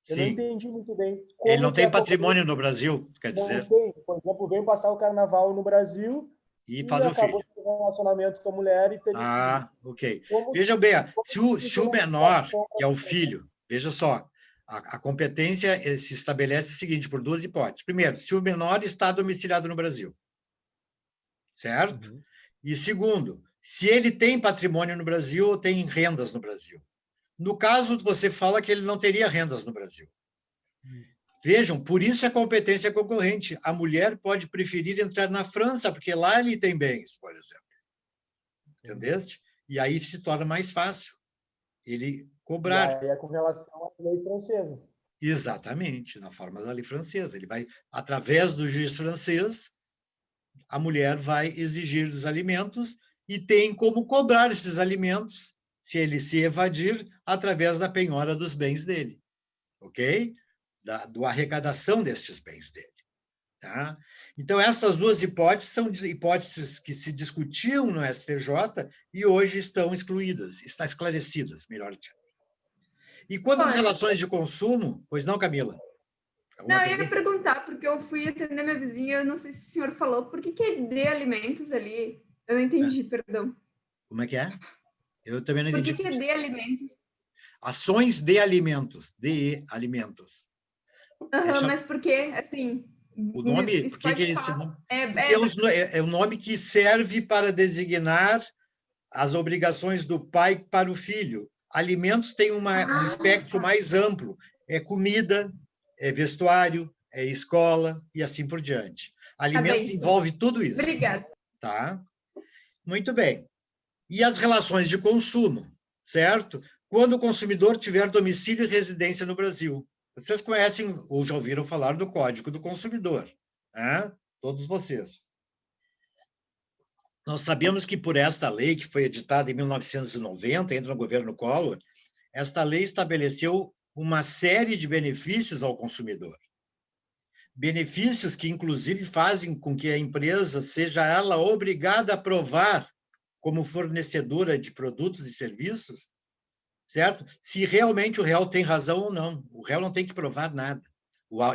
B: Eu não entendi muito bem como
A: ele não tem patrimônio no Brasil, quer dizer.
B: Não tem. Por exemplo, vem passar o carnaval no Brasil
A: e faz o filho.
B: Acabou um relacionamento com a mulher e teve filho.
A: Ok. Veja bem, se o menor, que é o filho, veja só, a competência se estabelece o seguinte, por duas hipóteses. Primeiro, se o menor está domiciliado no Brasil, certo? Uhum. E segundo, se ele tem patrimônio no Brasil ou tem rendas no Brasil. No caso, você fala que ele não teria rendas no Brasil. Vejam, por isso é competência concorrente. A mulher pode preferir entrar na França, porque lá ele tem bens, por exemplo. Entendeste? E aí se torna mais fácil ele cobrar.
B: E aí é com relação às leis francesas.
A: Exatamente, na forma da lei francesa. Ele vai, através do juiz francês, a mulher vai exigir os alimentos e tem como cobrar esses alimentos, se ele se evadir, através da penhora dos bens dele. Ok? Da arrecadação destes bens dele. Tá? Então, essas duas hipóteses são hipóteses que se discutiam no STJ e hoje estão excluídas, estão esclarecidas, melhor dizendo. E quanto às relações de consumo, pois não, Camila?
C: Não, eu ia perguntar, porque eu fui atender minha vizinha, eu não sei se o senhor falou, por que é de alimentos ali? Eu não entendi, perdão.
A: Como é que é? Eu também não entendi.
C: Por que é de alimentos?
A: Ações de alimentos,
C: Mas por que, assim...
A: O nome, por que é esse nome? É o nome que serve para designar as obrigações do pai para o filho. Alimentos tem um espectro mais amplo. É comida, é vestuário, é escola e assim por diante. Alimentos envolve tudo isso.
C: Obrigada.
A: Tá? Muito bem. E as relações de consumo, certo? Quando o consumidor tiver domicílio e residência no Brasil. Vocês conhecem ou já ouviram falar do Código do Consumidor, né? Todos vocês. Nós sabemos que por esta lei, que foi editada em 1990, entra no governo Collor, esta lei estabeleceu uma série de benefícios ao consumidor. Benefícios que, inclusive, fazem com que a empresa seja ela obrigada a provar como fornecedora de produtos e serviços, certo? Se realmente o réu tem razão ou não. O réu não tem que provar nada.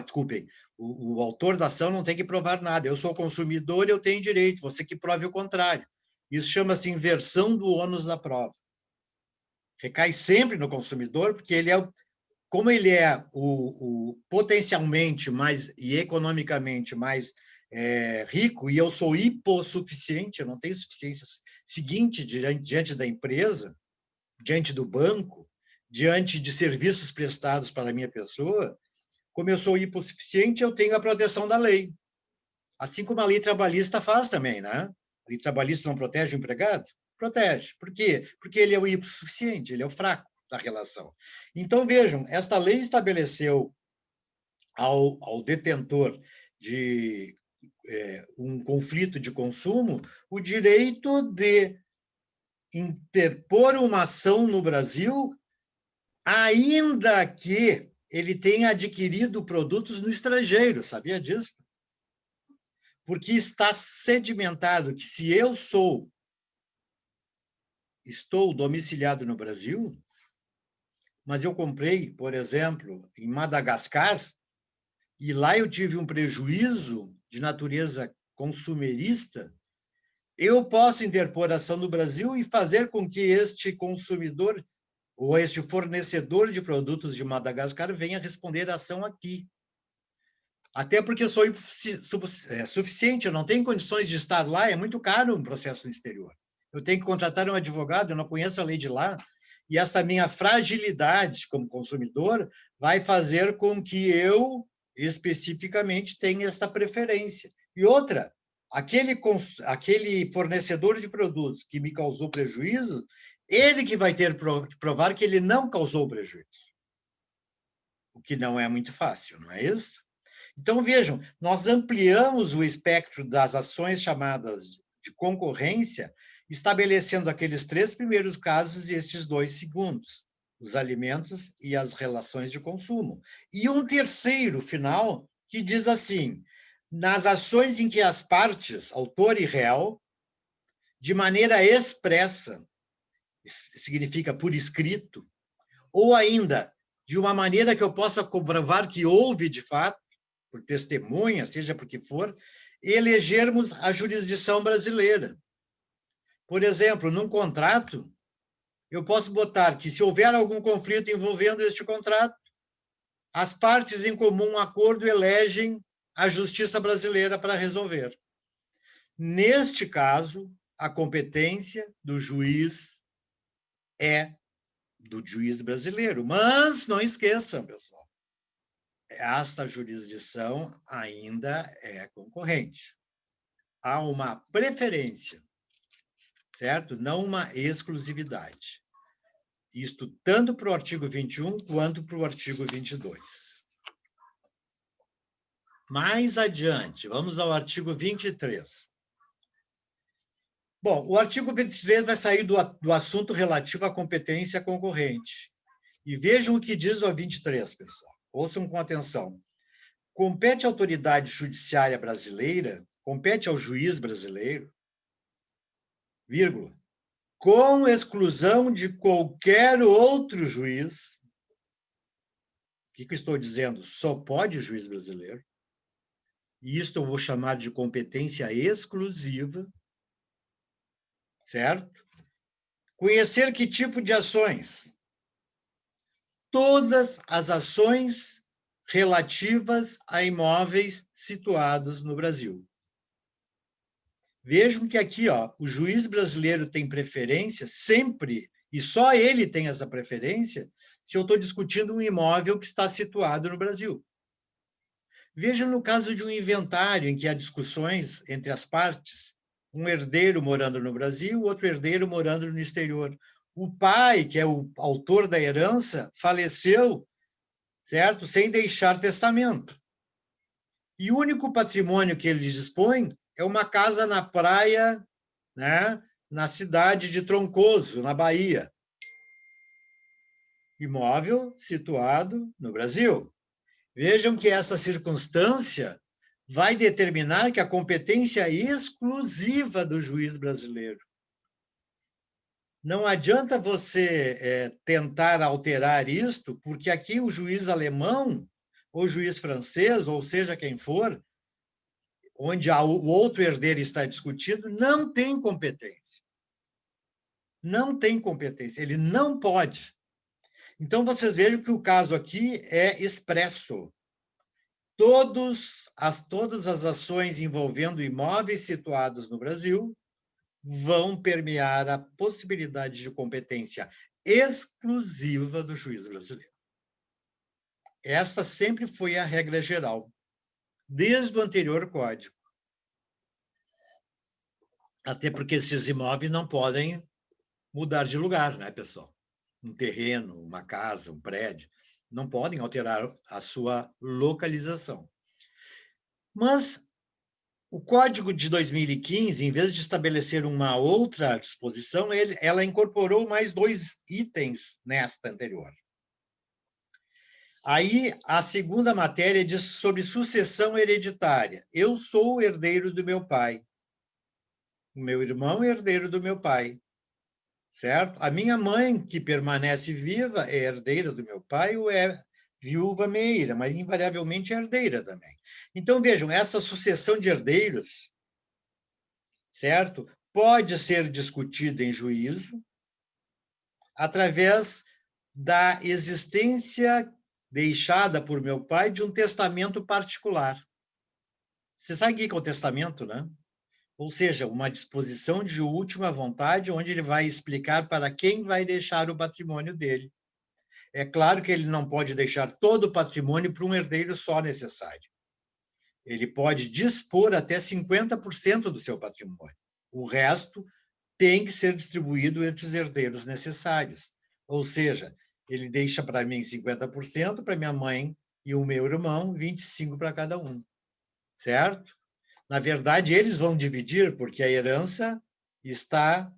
A: Desculpem, o autor da ação não tem que provar nada. Eu sou consumidor e eu tenho direito, você que prove o contrário. Isso chama-se inversão do ônus da prova. Recai sempre no consumidor, porque ele é, como ele é o potencialmente mais e economicamente mais rico, e eu sou hipossuficiente, eu não tenho suficiência seguinte diante da empresa, diante do banco, diante de serviços prestados para a minha pessoa, como eu sou hipossuficiente, eu tenho a proteção da lei. Assim como a lei trabalhista faz também, né? A lei trabalhista não protege o empregado? Protege. Por quê? Porque ele é o hipossuficiente, ele é o fraco da relação. Então, vejam, esta lei estabeleceu ao detentor de um conflito de consumo o direito de interpor uma ação no Brasil, ainda que ele tem adquirido produtos no estrangeiro, sabia disso? Porque está sedimentado que se eu estou domiciliado no Brasil, mas eu comprei, por exemplo, em Madagascar, e lá eu tive um prejuízo de natureza consumerista, eu posso interpor ação no Brasil e fazer com que este consumidor ou este fornecedor de produtos de Madagascar venha responder a ação aqui. Até porque eu sou suficiente, eu não tenho condições de estar lá, é muito caro um processo no exterior. Eu tenho que contratar um advogado, eu não conheço a lei de lá, e essa minha fragilidade como consumidor vai fazer com que eu, especificamente, tenha essa preferência. E outra, aquele fornecedor de produtos que me causou prejuízo, ele que vai ter que provar que ele não causou prejuízo. O que não é muito fácil, não é isso? Então, vejam, nós ampliamos o espectro das ações chamadas de concorrência, estabelecendo aqueles 3 primeiros casos e estes 2 segundos, os alimentos e as relações de consumo. E um terceiro final, que diz assim, nas ações em que as partes, autor e réu, de maneira expressa, significa por escrito, ou ainda de uma maneira que eu possa comprovar que houve de fato, por testemunha, seja por que for, elegermos a jurisdição brasileira. Por exemplo, num contrato, eu posso botar que, se houver algum conflito envolvendo este contrato, as partes em comum acordo elegem a justiça brasileira para resolver. Neste caso, a competência do juiz é do juiz brasileiro. Mas não esqueçam, pessoal, esta jurisdição ainda é concorrente. Há uma preferência, certo? Não uma exclusividade. Isto tanto para o artigo 21 quanto para o artigo 22. Mais adiante, vamos ao artigo 23. Bom, o artigo 23 vai sair do assunto relativo à competência concorrente. E vejam o que diz o 23, pessoal. Ouçam com atenção. Compete à autoridade judiciária brasileira, compete ao juiz brasileiro, vírgula, com exclusão de qualquer outro juiz. O que eu estou dizendo? Só pode o juiz brasileiro. E isto eu vou chamar de competência exclusiva, certo? Conhecer que tipo de ações? Todas as ações relativas a imóveis situados no Brasil. Vejam que aqui, o juiz brasileiro tem preferência sempre, e só ele tem essa preferência, se eu estou discutindo um imóvel que está situado no Brasil. Vejam no caso de um inventário em que há discussões entre as partes, um herdeiro morando no Brasil, outro herdeiro morando no exterior. O pai, que é o autor da herança, faleceu, certo? Sem deixar testamento. E o único patrimônio que ele dispõe é uma casa na praia, né, na cidade de Troncoso, na Bahia. Imóvel situado no Brasil. Vejam que essa circunstância vai determinar que a competência exclusiva do juiz brasileiro. Não adianta você tentar alterar isto, porque aqui o juiz alemão, ou juiz francês, ou seja quem for, onde o outro herdeiro está discutindo, não tem competência. Não tem competência, ele não pode. Então, vocês vejam que o caso aqui é expresso. Todas as ações envolvendo imóveis situados no Brasil vão permear a possibilidade de competência exclusiva do juiz brasileiro. Esta sempre foi a regra geral, desde o anterior Código. Até porque esses imóveis não podem mudar de lugar, né, pessoal? Um terreno, uma casa, um prédio, não podem alterar a sua localização. Mas o Código de 2015, em vez de estabelecer uma outra disposição, ela incorporou mais 2 itens nesta anterior. Aí, a segunda matéria diz sobre sucessão hereditária. Eu sou o herdeiro do meu pai. O meu irmão é herdeiro do meu pai. Certo? A minha mãe, que permanece viva, é herdeira do meu pai ou é viúva meira, mas invariavelmente é herdeira também. Então, vejam, essa sucessão de herdeiros, certo? Pode ser discutida em juízo através da existência deixada por meu pai de um testamento particular. Você sabe o que é o testamento, né? Ou seja, uma disposição de última vontade, onde ele vai explicar para quem vai deixar o patrimônio dele. É claro que ele não pode deixar todo o patrimônio para um herdeiro só necessário. Ele pode dispor até 50% do seu patrimônio. O resto tem que ser distribuído entre os herdeiros necessários. Ou seja, ele deixa para mim 50%, para minha mãe e o meu irmão, 25% para cada um. Certo? Na verdade, eles vão dividir, porque a herança está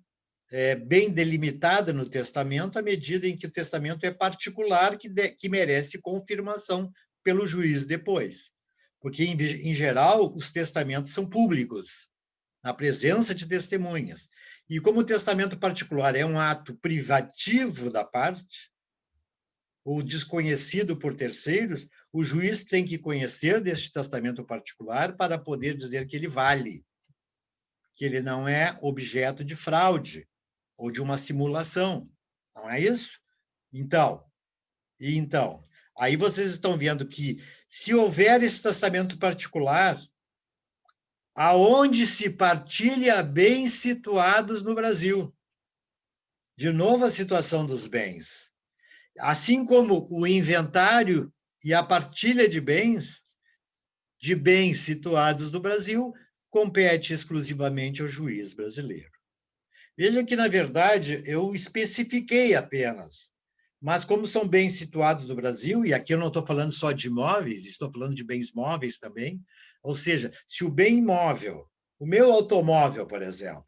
A: bem delimitada no testamento, à medida em que o testamento é particular, que merece confirmação pelo juiz depois. Porque, em geral, os testamentos são públicos, na presença de testemunhas. E como o testamento particular é um ato privativo da parte, ou desconhecido por terceiros, o juiz tem que conhecer deste testamento particular para poder dizer que ele vale, que ele não é objeto de fraude ou de uma simulação. Não é isso? Então, aí vocês estão vendo que, se houver esse testamento particular, aonde se partilha bens situados no Brasil. De novo, a situação dos bens. Assim como o inventário e a partilha de bens situados no Brasil, compete exclusivamente ao juiz brasileiro. Veja que, na verdade, eu especifiquei apenas, mas como são bens situados no Brasil, e aqui eu não estou falando só de imóveis, estou falando de bens móveis também, ou seja, se o bem imóvel, o meu automóvel, por exemplo,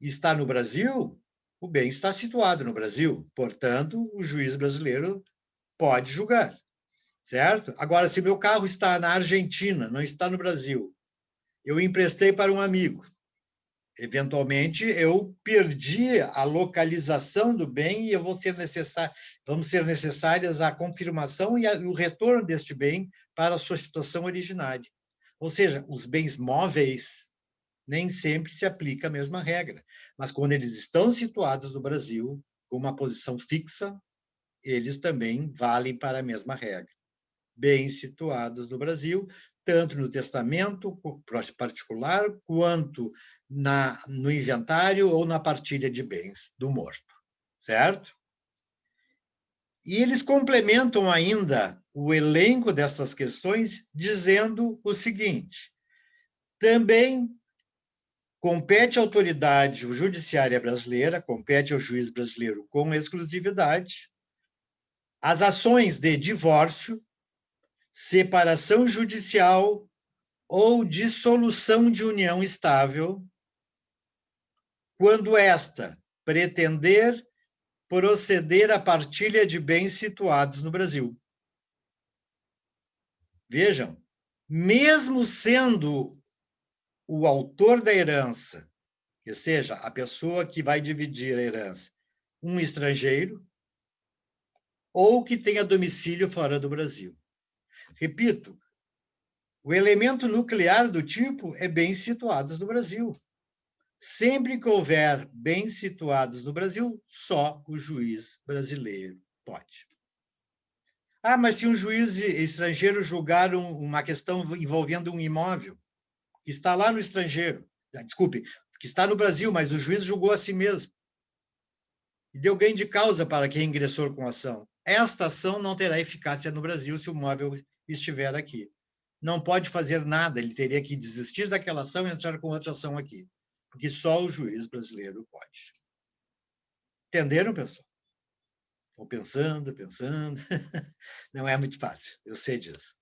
A: está no Brasil, o bem está situado no Brasil, portanto, o juiz brasileiro pode julgar, certo? Agora, se meu carro está na Argentina, não está no Brasil, eu emprestei para um amigo, eventualmente eu perdi a localização do bem e vamos ser necessárias a confirmação e o retorno deste bem para a sua situação originária. Ou seja, os bens móveis nem sempre se aplica a mesma regra, mas quando eles estão situados no Brasil, com uma posição fixa, eles também valem para a mesma regra. Bens situados no Brasil, tanto no testamento particular, quanto no inventário ou na partilha de bens do morto, certo? E eles complementam ainda o elenco dessas questões dizendo o seguinte: também compete à autoridade judiciária brasileira, compete ao juiz brasileiro com exclusividade, as ações de divórcio, separação judicial ou dissolução de união estável, quando esta pretender proceder à partilha de bens situados no Brasil. Vejam, mesmo sendo o autor da herança, que seja a pessoa que vai dividir a herança, um estrangeiro, ou que tenha domicílio fora do Brasil. Repito, o elemento nuclear do tipo é bens situados no Brasil. Sempre que houver bens situados no Brasil, só o juiz brasileiro pode. Ah, mas se um juiz estrangeiro julgar uma questão envolvendo um imóvel, que está lá no estrangeiro, desculpe, que está no Brasil, mas o juiz julgou a si mesmo, e deu ganho de causa para quem ingressou com a ação. Esta ação não terá eficácia no Brasil se o imóvel estiver aqui. Não pode fazer nada, ele teria que desistir daquela ação e entrar com outra ação aqui, porque só o juiz brasileiro pode. Entenderam, pessoal? Estou pensando. Não é muito fácil, eu sei disso.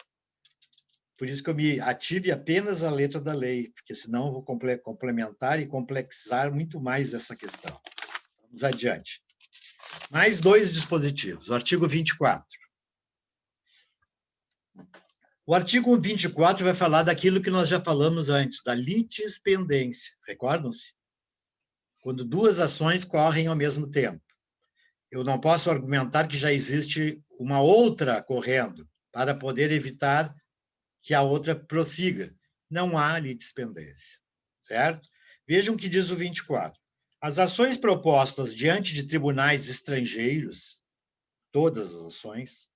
A: Por isso que eu me ative apenas à letra da lei, porque senão eu vou complementar e complexar muito mais essa questão. Vamos adiante. Mais 2 dispositivos. O artigo 24. O artigo 24 vai falar daquilo que nós já falamos antes, da litispendência. Recordam-se? Quando duas ações correm ao mesmo tempo. Eu não posso argumentar que já existe uma outra correndo para poder evitar que a outra prossiga. Não há litispendência, certo? Vejam o que diz o 24. As ações propostas diante de tribunais estrangeiros, todas as ações,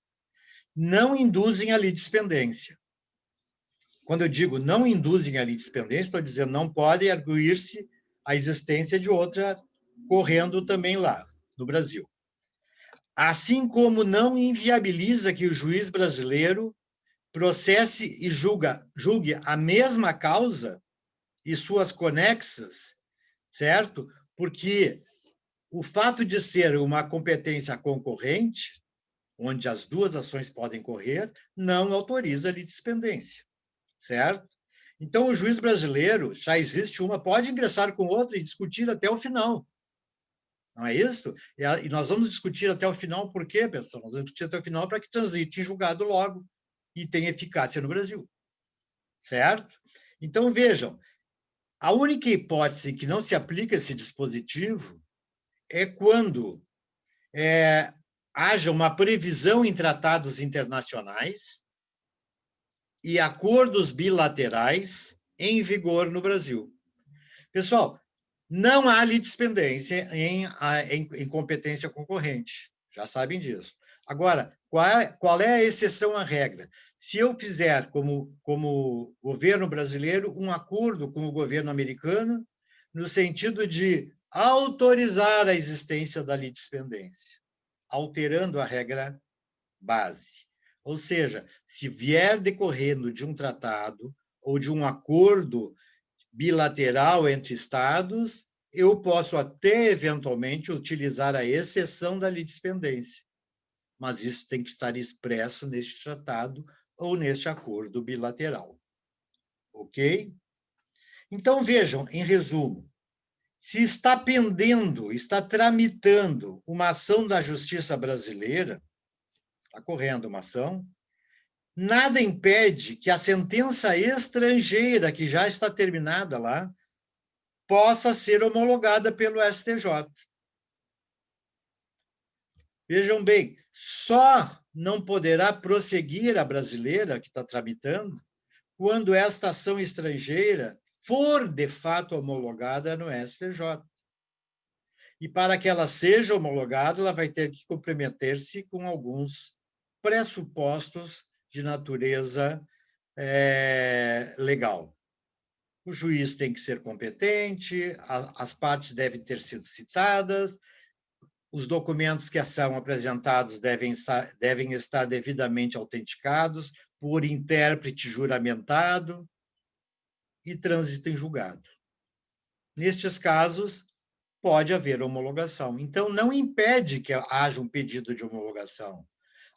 A: não induzem a litispendência. Quando eu digo não induzem a litispendência, estou dizendo não pode arguir-se a existência de outra correndo também lá, no Brasil. Assim como não inviabiliza que o juiz brasileiro processe e julgue a mesma causa e suas conexas, certo? Porque o fato de ser uma competência concorrente, onde as duas ações podem correr, não autoriza a litispendência, certo? Então, o juiz brasileiro, já existe uma, pode ingressar com outra e discutir até o final. Não é isso? E nós vamos discutir até o final por quê, pessoal? Nós vamos discutir até o final para que transite em julgado logo e tenha eficácia no Brasil, certo? Então, vejam, a única hipótese em que não se aplica esse dispositivo é quando haja uma previsão em tratados internacionais e acordos bilaterais em vigor no Brasil. Pessoal, não há litispendência em competência concorrente, já sabem disso. Agora, qual é a exceção à regra? Se eu fizer, como governo brasileiro, um acordo com o governo americano, no sentido de autorizar a existência da litispendência, alterando a regra base. Ou seja, se vier decorrendo de um tratado ou de um acordo bilateral entre Estados, eu posso até, eventualmente, utilizar a exceção da litispendência. Mas isso tem que estar expresso neste tratado ou neste acordo bilateral. Ok? Então, vejam, em resumo, se está pendendo, está tramitando uma ação da justiça brasileira, está correndo uma ação, nada impede que a sentença estrangeira, que já está terminada lá, possa ser homologada pelo STJ. Vejam bem, só não poderá prosseguir a brasileira, que está tramitando, quando esta ação estrangeira for, de fato, homologada no STJ. E para que ela seja homologada, ela vai ter que comprometer-se com alguns pressupostos de natureza legal. O juiz tem que ser competente, as partes devem ter sido citadas, os documentos que são apresentados devem estar devidamente autenticados por intérprete juramentado e trânsito em julgado. Nestes casos, pode haver homologação. Então, não impede que haja um pedido de homologação.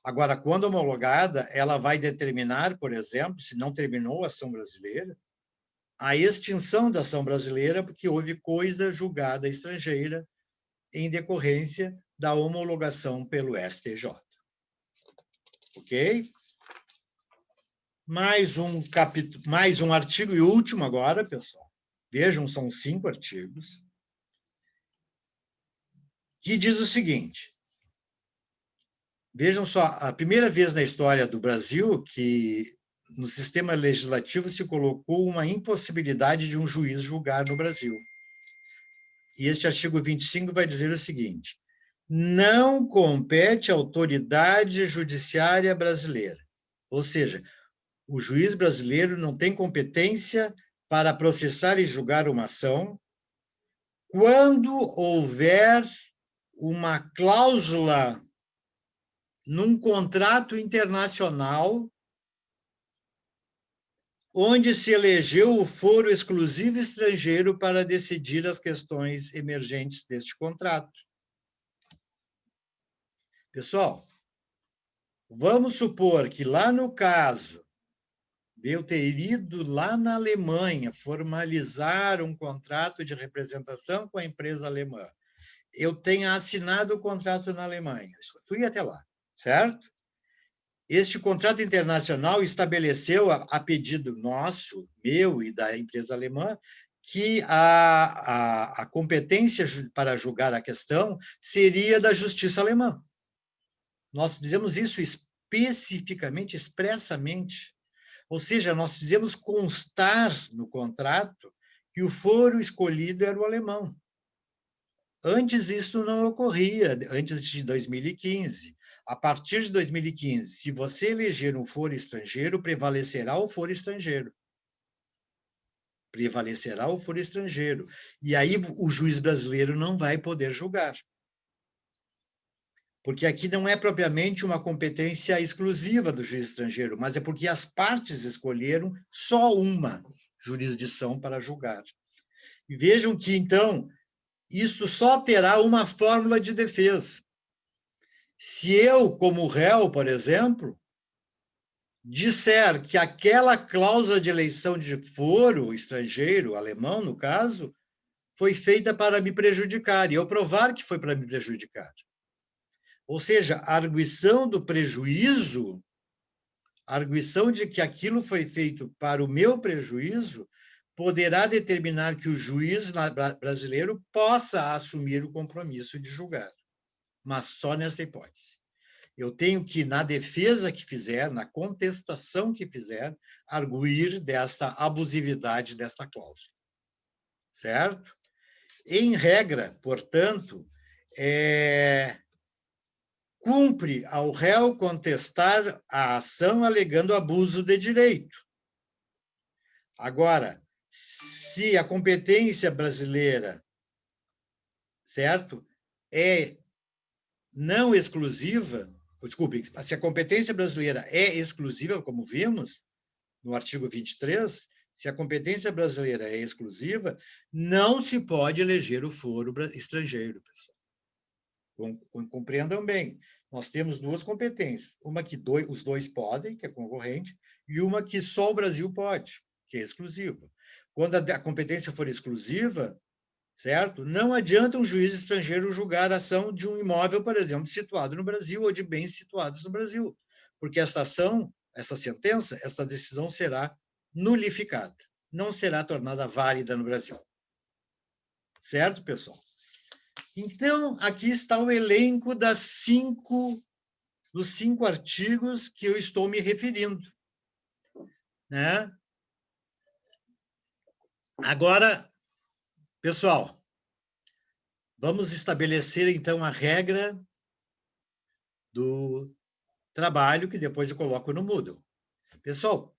A: Agora, quando homologada, ela vai determinar, por exemplo, se não terminou a ação brasileira, a extinção da ação brasileira, porque houve coisa julgada estrangeira em decorrência da homologação pelo STJ. Ok? Mais um artigo e último agora, pessoal. Vejam, são 5 artigos. Que diz o seguinte. Vejam só, a primeira vez na história do Brasil que no sistema legislativo se colocou uma impossibilidade de um juiz julgar no Brasil. E este artigo 25 vai dizer o seguinte: não compete à autoridade judiciária brasileira. Ou seja, o juiz brasileiro não tem competência para processar e julgar uma ação quando houver uma cláusula num contrato internacional onde se elegeu o foro exclusivo estrangeiro para decidir as questões emergentes deste contrato. Pessoal, vamos supor que lá no caso de eu ter ido lá na Alemanha formalizar um contrato de representação com a empresa alemã, eu tenha assinado o contrato na Alemanha, fui até lá, certo? Este contrato internacional estabeleceu, a pedido nosso, meu e da empresa alemã, que a competência para julgar a questão seria da justiça alemã. Nós dizemos isso especificamente, expressamente. Ou seja, nós fizemos constar no contrato que o foro escolhido era o alemão. Antes isso não ocorria, antes de 2015. A partir de 2015, se você eleger um foro estrangeiro, prevalecerá o foro estrangeiro. Prevalecerá o foro estrangeiro. E aí o juiz brasileiro não vai poder julgar. Porque aqui não é propriamente uma competência exclusiva do juiz estrangeiro, mas é porque as partes escolheram só uma jurisdição para julgar. E vejam que, então, isso só terá uma fórmula de defesa. Se eu, como réu, por exemplo, disser que aquela cláusula de eleição de foro estrangeiro, alemão, no caso, foi feita para me prejudicar, e eu provar que foi para me prejudicar. Ou seja, a arguição do prejuízo, a arguição de que aquilo foi feito para o meu prejuízo, poderá determinar que o juiz brasileiro possa assumir o compromisso de julgar, mas só nessa hipótese. Eu tenho que, na defesa que fizer, na contestação que fizer, arguir dessa abusividade dessa cláusula. Certo? Em regra, portanto, cumpre ao réu contestar a ação alegando abuso de direito. Agora, se a competência brasileira, certo, é não exclusiva, desculpe, se a competência brasileira é exclusiva, como vimos no artigo 23, se a competência brasileira é exclusiva, não se pode eleger o foro estrangeiro, pessoal. Compreendam bem. Nós temos duas competências, uma que os dois podem, que é concorrente, e uma que só o Brasil pode, que é exclusiva. Quando a competência for exclusiva, certo? Não adianta um juiz estrangeiro julgar a ação de um imóvel, por exemplo, situado no Brasil ou de bens situados no Brasil, porque essa ação, essa sentença, essa decisão será nulificada, não será tornada válida no Brasil. Certo, pessoal? Então, aqui está o elenco dos 5 artigos que eu estou me referindo. Né? Agora, pessoal, vamos estabelecer, então, a regra do trabalho, que depois eu coloco no Moodle. Pessoal,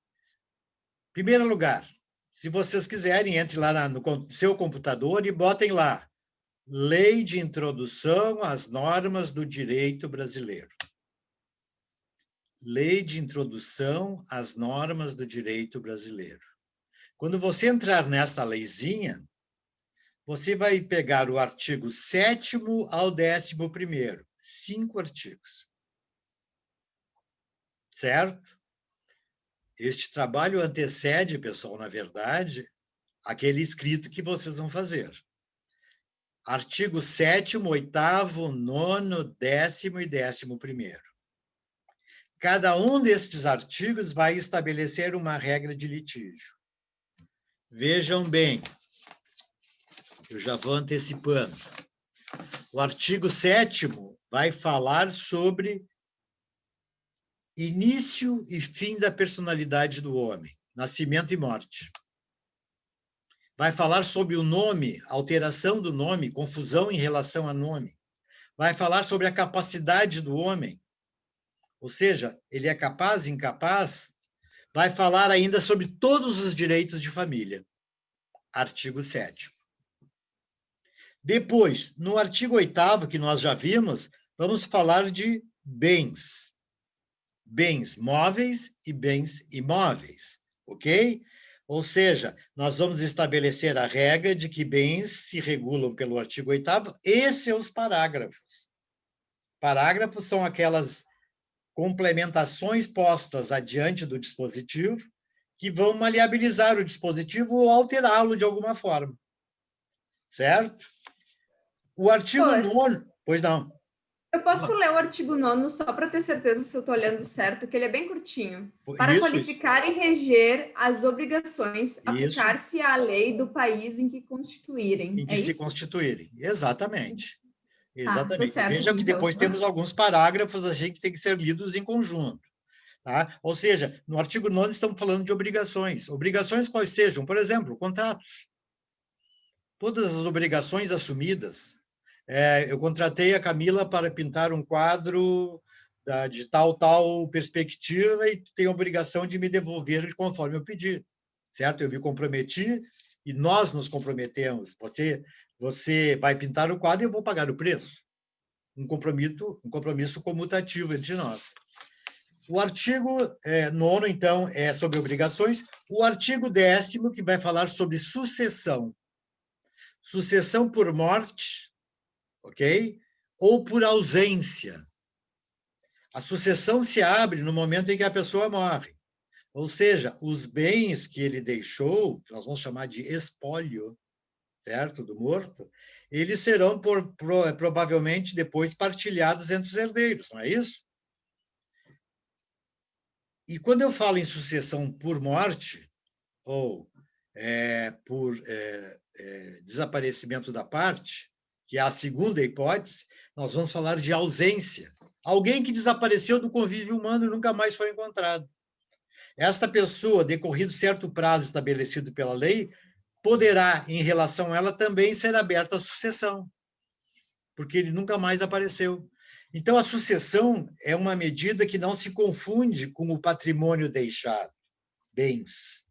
A: em primeiro lugar, se vocês quiserem, entre lá no seu computador e botem lá Lei de Introdução às Normas do Direito Brasileiro. Lei de Introdução às Normas do Direito Brasileiro. Quando você entrar nesta leizinha, você vai pegar o artigo 7º ao 11º, 5 artigos. Certo? Este trabalho antecede, pessoal, na verdade, aquele escrito que vocês vão fazer. Artigo 7º, 8º, 9º, 10º e 11º. Cada um destes artigos vai estabelecer uma regra de litígio. Vejam bem, eu já vou antecipando. O artigo 7º vai falar sobre início e fim da personalidade do homem, nascimento e morte. Vai falar sobre o nome, alteração do nome, confusão em relação a nome. Vai falar sobre a capacidade do homem, ou seja, ele é capaz, incapaz. Vai falar ainda sobre todos os direitos de família. Artigo 7º. Depois, no artigo 8º, que nós já vimos, vamos falar de bens. Bens móveis e bens imóveis, ok? Ou seja, nós vamos estabelecer a regra de que bens se regulam pelo artigo 8º e seus parágrafos. Parágrafos são aquelas complementações postas adiante do dispositivo que vão maleabilizar o dispositivo ou alterá-lo de alguma forma. Certo? O artigo 9º... Pois não.
C: Eu posso ler o artigo 9º só para ter certeza se eu estou olhando certo, que ele é bem curtinho. Para
A: Isso,
C: qualificar e reger as obrigações,
A: isso,
C: aplicar-se à lei do país em que constituírem.
A: em que
C: É
A: se
C: isso?
A: constituírem. Exatamente.
C: Tá, tô
A: Exatamente.
C: certo,
A: Veja que
C: então.
A: depois temos alguns parágrafos assim que têm que ser lidos em conjunto. Tá? Ou seja, no artigo 9º estamos falando de obrigações. Obrigações quais sejam? Por exemplo, contratos. Todas as obrigações assumidas. Eu contratei a Camila para pintar um quadro de tal perspectiva e tem a obrigação de me devolver conforme eu pedi, certo? Eu me comprometi e nós nos comprometemos. Você vai pintar o quadro e eu vou pagar o preço. Um compromisso comutativo entre nós. O artigo 9º, então, é sobre obrigações. O artigo 10º, que vai falar sobre sucessão. Sucessão por morte, ok? Ou por ausência. A sucessão se abre no momento em que a pessoa morre. Ou seja, os bens que ele deixou, que nós vamos chamar de espólio, certo? Do morto, eles serão provavelmente depois partilhados entre os herdeiros, não é isso? E quando eu falo em sucessão por morte, ou por desaparecimento da parte, que é a segunda hipótese, nós vamos falar de ausência. Alguém que desapareceu do convívio humano e nunca mais foi encontrado. Esta pessoa, decorrido certo prazo estabelecido pela lei, poderá, em relação a ela, também ser aberta a sucessão, porque ele nunca mais apareceu. Então, a sucessão é uma medida que não se confunde com o patrimônio deixado, bens.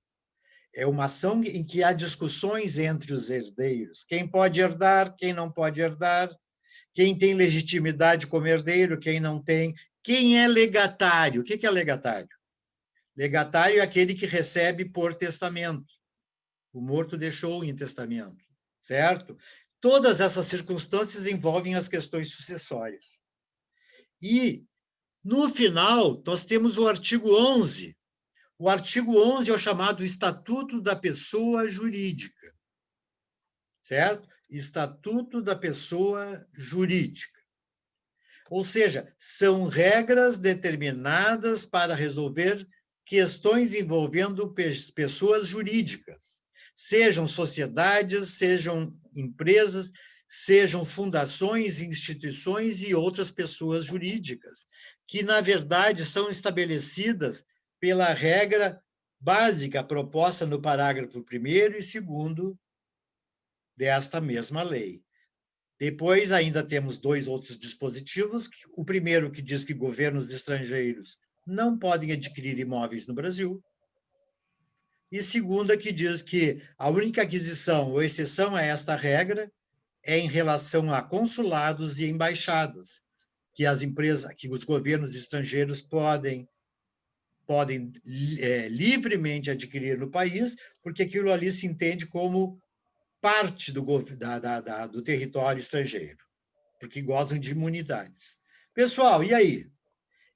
A: É uma ação em que há discussões entre os herdeiros. Quem pode herdar, quem não pode herdar, quem tem legitimidade como herdeiro, quem não tem, quem é legatário. O que é legatário? Legatário é aquele que recebe por testamento. O morto deixou em testamento, certo? Todas essas circunstâncias envolvem as questões sucessórias. E, no final, nós temos o artigo 11. O artigo 11 é o chamado Estatuto da Pessoa Jurídica, certo? Estatuto da Pessoa Jurídica. Ou seja, são regras determinadas para resolver questões envolvendo pessoas jurídicas, sejam sociedades, sejam empresas, sejam fundações, instituições e outras pessoas jurídicas, que, na verdade, são estabelecidas pela regra básica proposta no parágrafo 1º e 2º desta mesma lei. Depois, ainda temos 2 outros dispositivos. O primeiro, que diz que governos estrangeiros não podem adquirir imóveis no Brasil. E segunda, que diz que a única aquisição ou exceção a esta regra é em relação a consulados e embaixadas, que as empresas, que os governos estrangeiros podem livremente adquirir no país, porque aquilo ali se entende como parte do território estrangeiro, porque gozam de imunidades. Pessoal, e aí?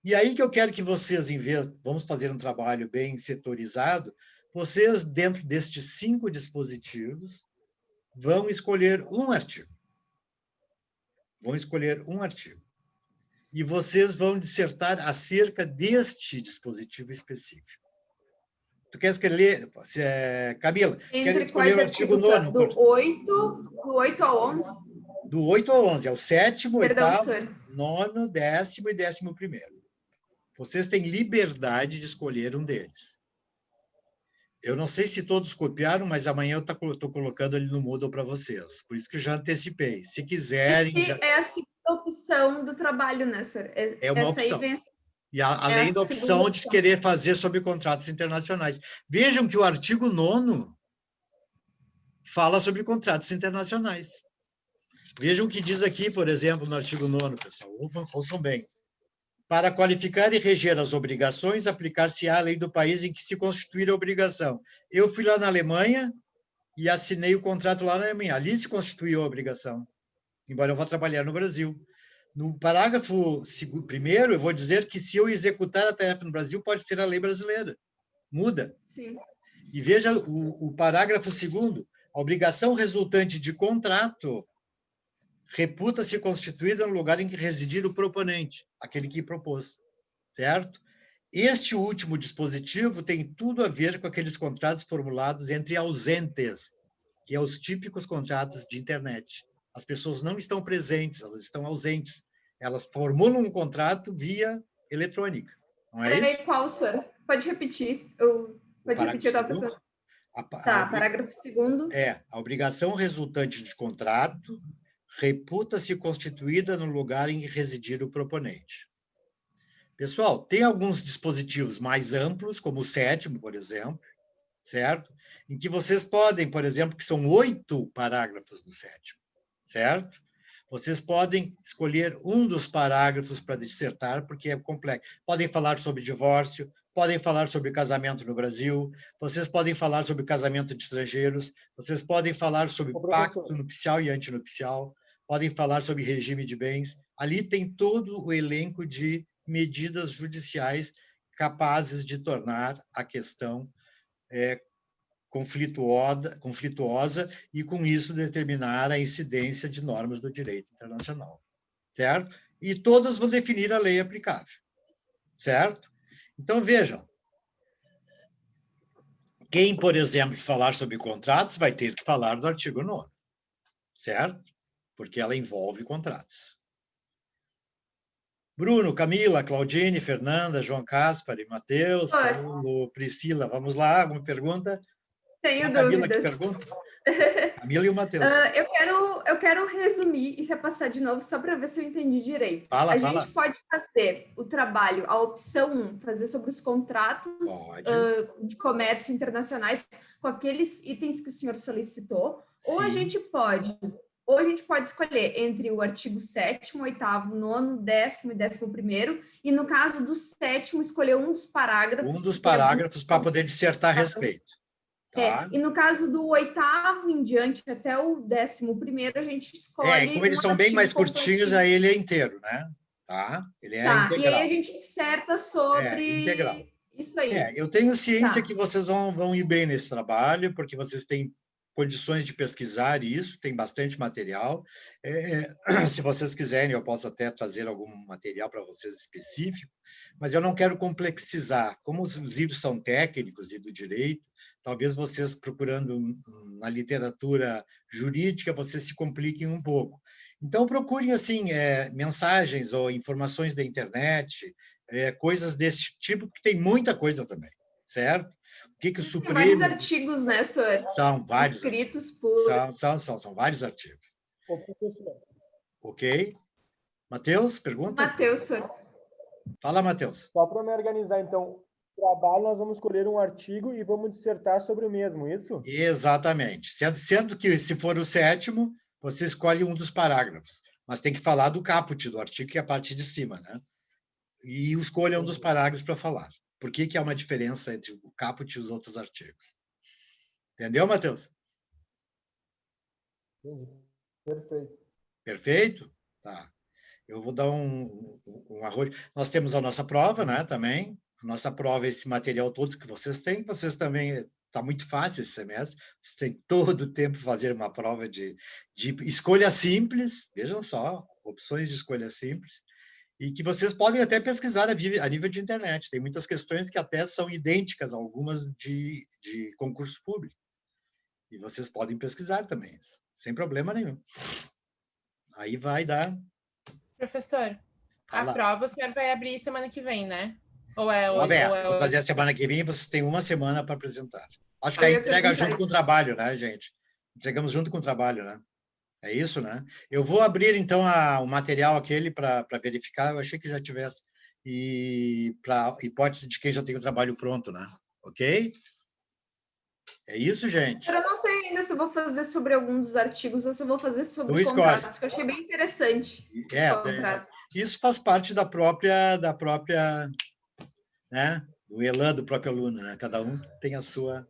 A: E aí que eu quero que vocês, vamos fazer um trabalho bem setorizado, vocês, dentro destes 5 dispositivos, vão escolher um artigo. Vão escolher um artigo. E vocês vão dissertar acerca deste dispositivo específico. Tu quer escolher, Camila, quer
C: Entre
A: escolher
C: quais
A: o artigo
C: artigos?
A: 9º?
C: Do 8 ao 11?
A: Do 8 ao 11, é o 7º,
C: Perdão,
A: 8º,
C: senhor.
A: 9º, 10º e 11º. Vocês têm liberdade de escolher um deles. Eu não sei se todos copiaram, mas amanhã eu estou colocando ele no Moodle para vocês. Por isso que eu já antecipei. Se quiserem...
C: É a segunda opção do trabalho, né, senhor?
A: É uma
C: Essa aí
A: opção.
C: vem...
A: E além da opção de querer fazer sobre contratos internacionais. Vejam que o artigo 9º fala sobre contratos internacionais. Vejam o que diz aqui, por exemplo, no artigo 9º, pessoal. Ouçam bem. Para qualificar e reger as obrigações, aplicar-se-á a lei do país em que se constituir a obrigação. Eu fui lá na Alemanha e assinei o contrato lá na Alemanha. Ali se constituiu a obrigação, embora eu vá trabalhar no Brasil. No parágrafo 1º, eu vou dizer que se eu executar a tarefa no Brasil, pode ser a lei brasileira. Muda.
C: Sim.
A: E veja o parágrafo 2º. A obrigação resultante de contrato reputa-se constituída no lugar em que residir o proponente, aquele que propôs, certo? Este último dispositivo tem tudo a ver com aqueles contratos formulados entre ausentes, que é os típicos contratos de internet. As pessoas não estão presentes, elas estão ausentes. Elas formulam um contrato via eletrônica, não é isso?
C: Peraí, qual, senhor? Pode repetir. Pode repetir, eu estava pensando. Tá, parágrafo 2º.
A: A obrigação resultante de contrato reputa-se constituída no lugar em que residir o proponente. Pessoal, tem alguns dispositivos mais amplos, como o 7º, por exemplo, certo? Em que vocês podem, por exemplo, que são 8 parágrafos no 7º, certo? Vocês podem escolher um dos parágrafos para dissertar, porque é complexo. Podem falar sobre divórcio, podem falar sobre casamento no Brasil, vocês podem falar sobre casamento de estrangeiros, vocês podem falar sobre pacto nupcial e antinupcial, podem falar sobre regime de bens. Ali tem todo o elenco de medidas judiciais capazes de tornar a questão conflituosa e, com isso, determinar a incidência de normas do direito internacional, certo? E todas vão definir a lei aplicável, certo? Então, vejam, quem, por exemplo, falar sobre contratos vai ter que falar do artigo 9º, certo? Porque ela envolve contratos. Bruno, Camila, Claudine, Fernanda, João Caspari, Matheus, Paulo, Priscila, vamos lá, alguma pergunta?
C: Tenho
A: Só a Camila
C: dúvidas.
A: que pergunta? Camila e o Matheus.
C: Eu quero resumir e repassar de novo, só para ver se eu entendi direito. A gente pode fazer o trabalho, a opção 1, fazer sobre os contratos de comércio internacionais com aqueles itens que o senhor solicitou, ou a gente pode escolher entre o artigo 7º, 8º, 9º, 10º e 11º, e no caso do 7º, escolher um dos parágrafos.
A: Um dos parágrafos para poder dissertar a respeito. Tá?
C: E no caso do 8º em diante, até o 11º, a gente escolhe.
A: Como eles são bem mais curtinhos, aí ele é inteiro, né? Tá? Ele é integral.
C: E aí a gente disserta sobre
A: integral.
C: Isso aí.
A: Eu tenho ciência que vocês vão ir bem nesse trabalho, porque vocês têm condições de pesquisar isso, tem bastante material. Se vocês quiserem, eu posso até trazer algum material para vocês específico, mas eu não quero complexizar. Como os livros são técnicos e do direito, talvez vocês, procurando na literatura jurídica, vocês se compliquem um pouco. Então, procurem assim, mensagens ou informações da internet, coisas desse tipo, porque tem muita coisa também, certo? O que o Supremo...
C: Tem vários artigos, né, senhor?
A: São vários.
C: Escritos por...
A: São vários artigos. Ok? Matheus, pergunta?
C: Matheus, senhor.
A: Fala, Matheus.
B: Só para me organizar, então, trabalho, nós vamos escolher um artigo e vamos dissertar sobre o mesmo, isso?
A: Exatamente. Sendo que, se for o 7º, você escolhe um dos parágrafos, mas tem que falar do caput do artigo, que é a parte de cima, né? E escolha um dos parágrafos para falar. Por que há uma diferença entre o caput e os outros artigos? Entendeu, Matheus?
B: Entendi. Perfeito.
A: Perfeito? Tá. Eu vou dar um arroz. Nós temos a nossa prova, né, também. A nossa prova é esse material todo que vocês têm. Vocês também... Está muito fácil esse semestre. Vocês têm todo o tempo para fazer uma prova de escolha simples. Vejam só, opções de escolha simples. E que vocês podem até pesquisar a nível de internet. Tem muitas questões que até são idênticas a algumas de concurso público. E vocês podem pesquisar também, sem problema nenhum. Aí vai dar...
D: Professor, a prova o senhor vai abrir semana que vem, né? Ou
A: vou fazer a semana que vem e vocês têm uma semana para apresentar. Acho que a entrega junto com o trabalho, né, gente? Entregamos junto com o trabalho, né? É isso, né? Eu vou abrir, então, o material aquele para verificar. Eu achei que já tivesse. E para hipótese de quem já tem o trabalho pronto, né? Ok? É isso, gente?
C: Eu não sei ainda se eu vou fazer sobre algum dos artigos ou se eu vou fazer sobre os contratos, que eu achei bem interessante.
A: Isso faz parte da própria, né? Do elan do próprio aluno, né? Cada um tem a sua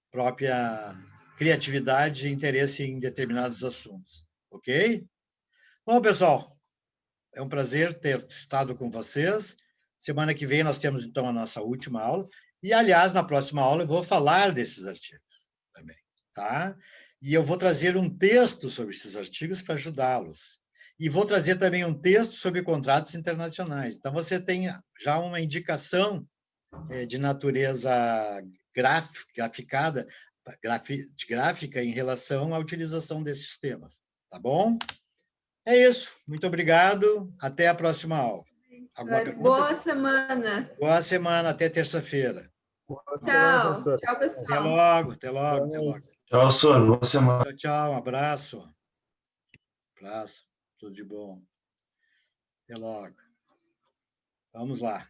A: própria criatividade e interesse em determinados assuntos, ok? Bom, pessoal, é um prazer ter estado com vocês. Semana que vem nós temos, então, a nossa última aula. E, aliás, na próxima aula eu vou falar desses artigos também, tá? E eu vou trazer um texto sobre esses artigos para ajudá-los. E vou trazer também um texto sobre contratos internacionais. Então, você tem já uma indicação de natureza gráfica em relação à utilização desses temas. Tá bom? É isso. Muito obrigado. Até a próxima aula.
C: Alguma pergunta? Boa semana.
A: Boa semana. Até terça-feira.
C: Tchau. Tchau, pessoal.
A: Até logo. Até logo. Até logo.
E: Tchau, Sônia. Boa semana.
A: Tchau, tchau. Um abraço. Abraço. Tudo de bom. Até logo. Vamos lá.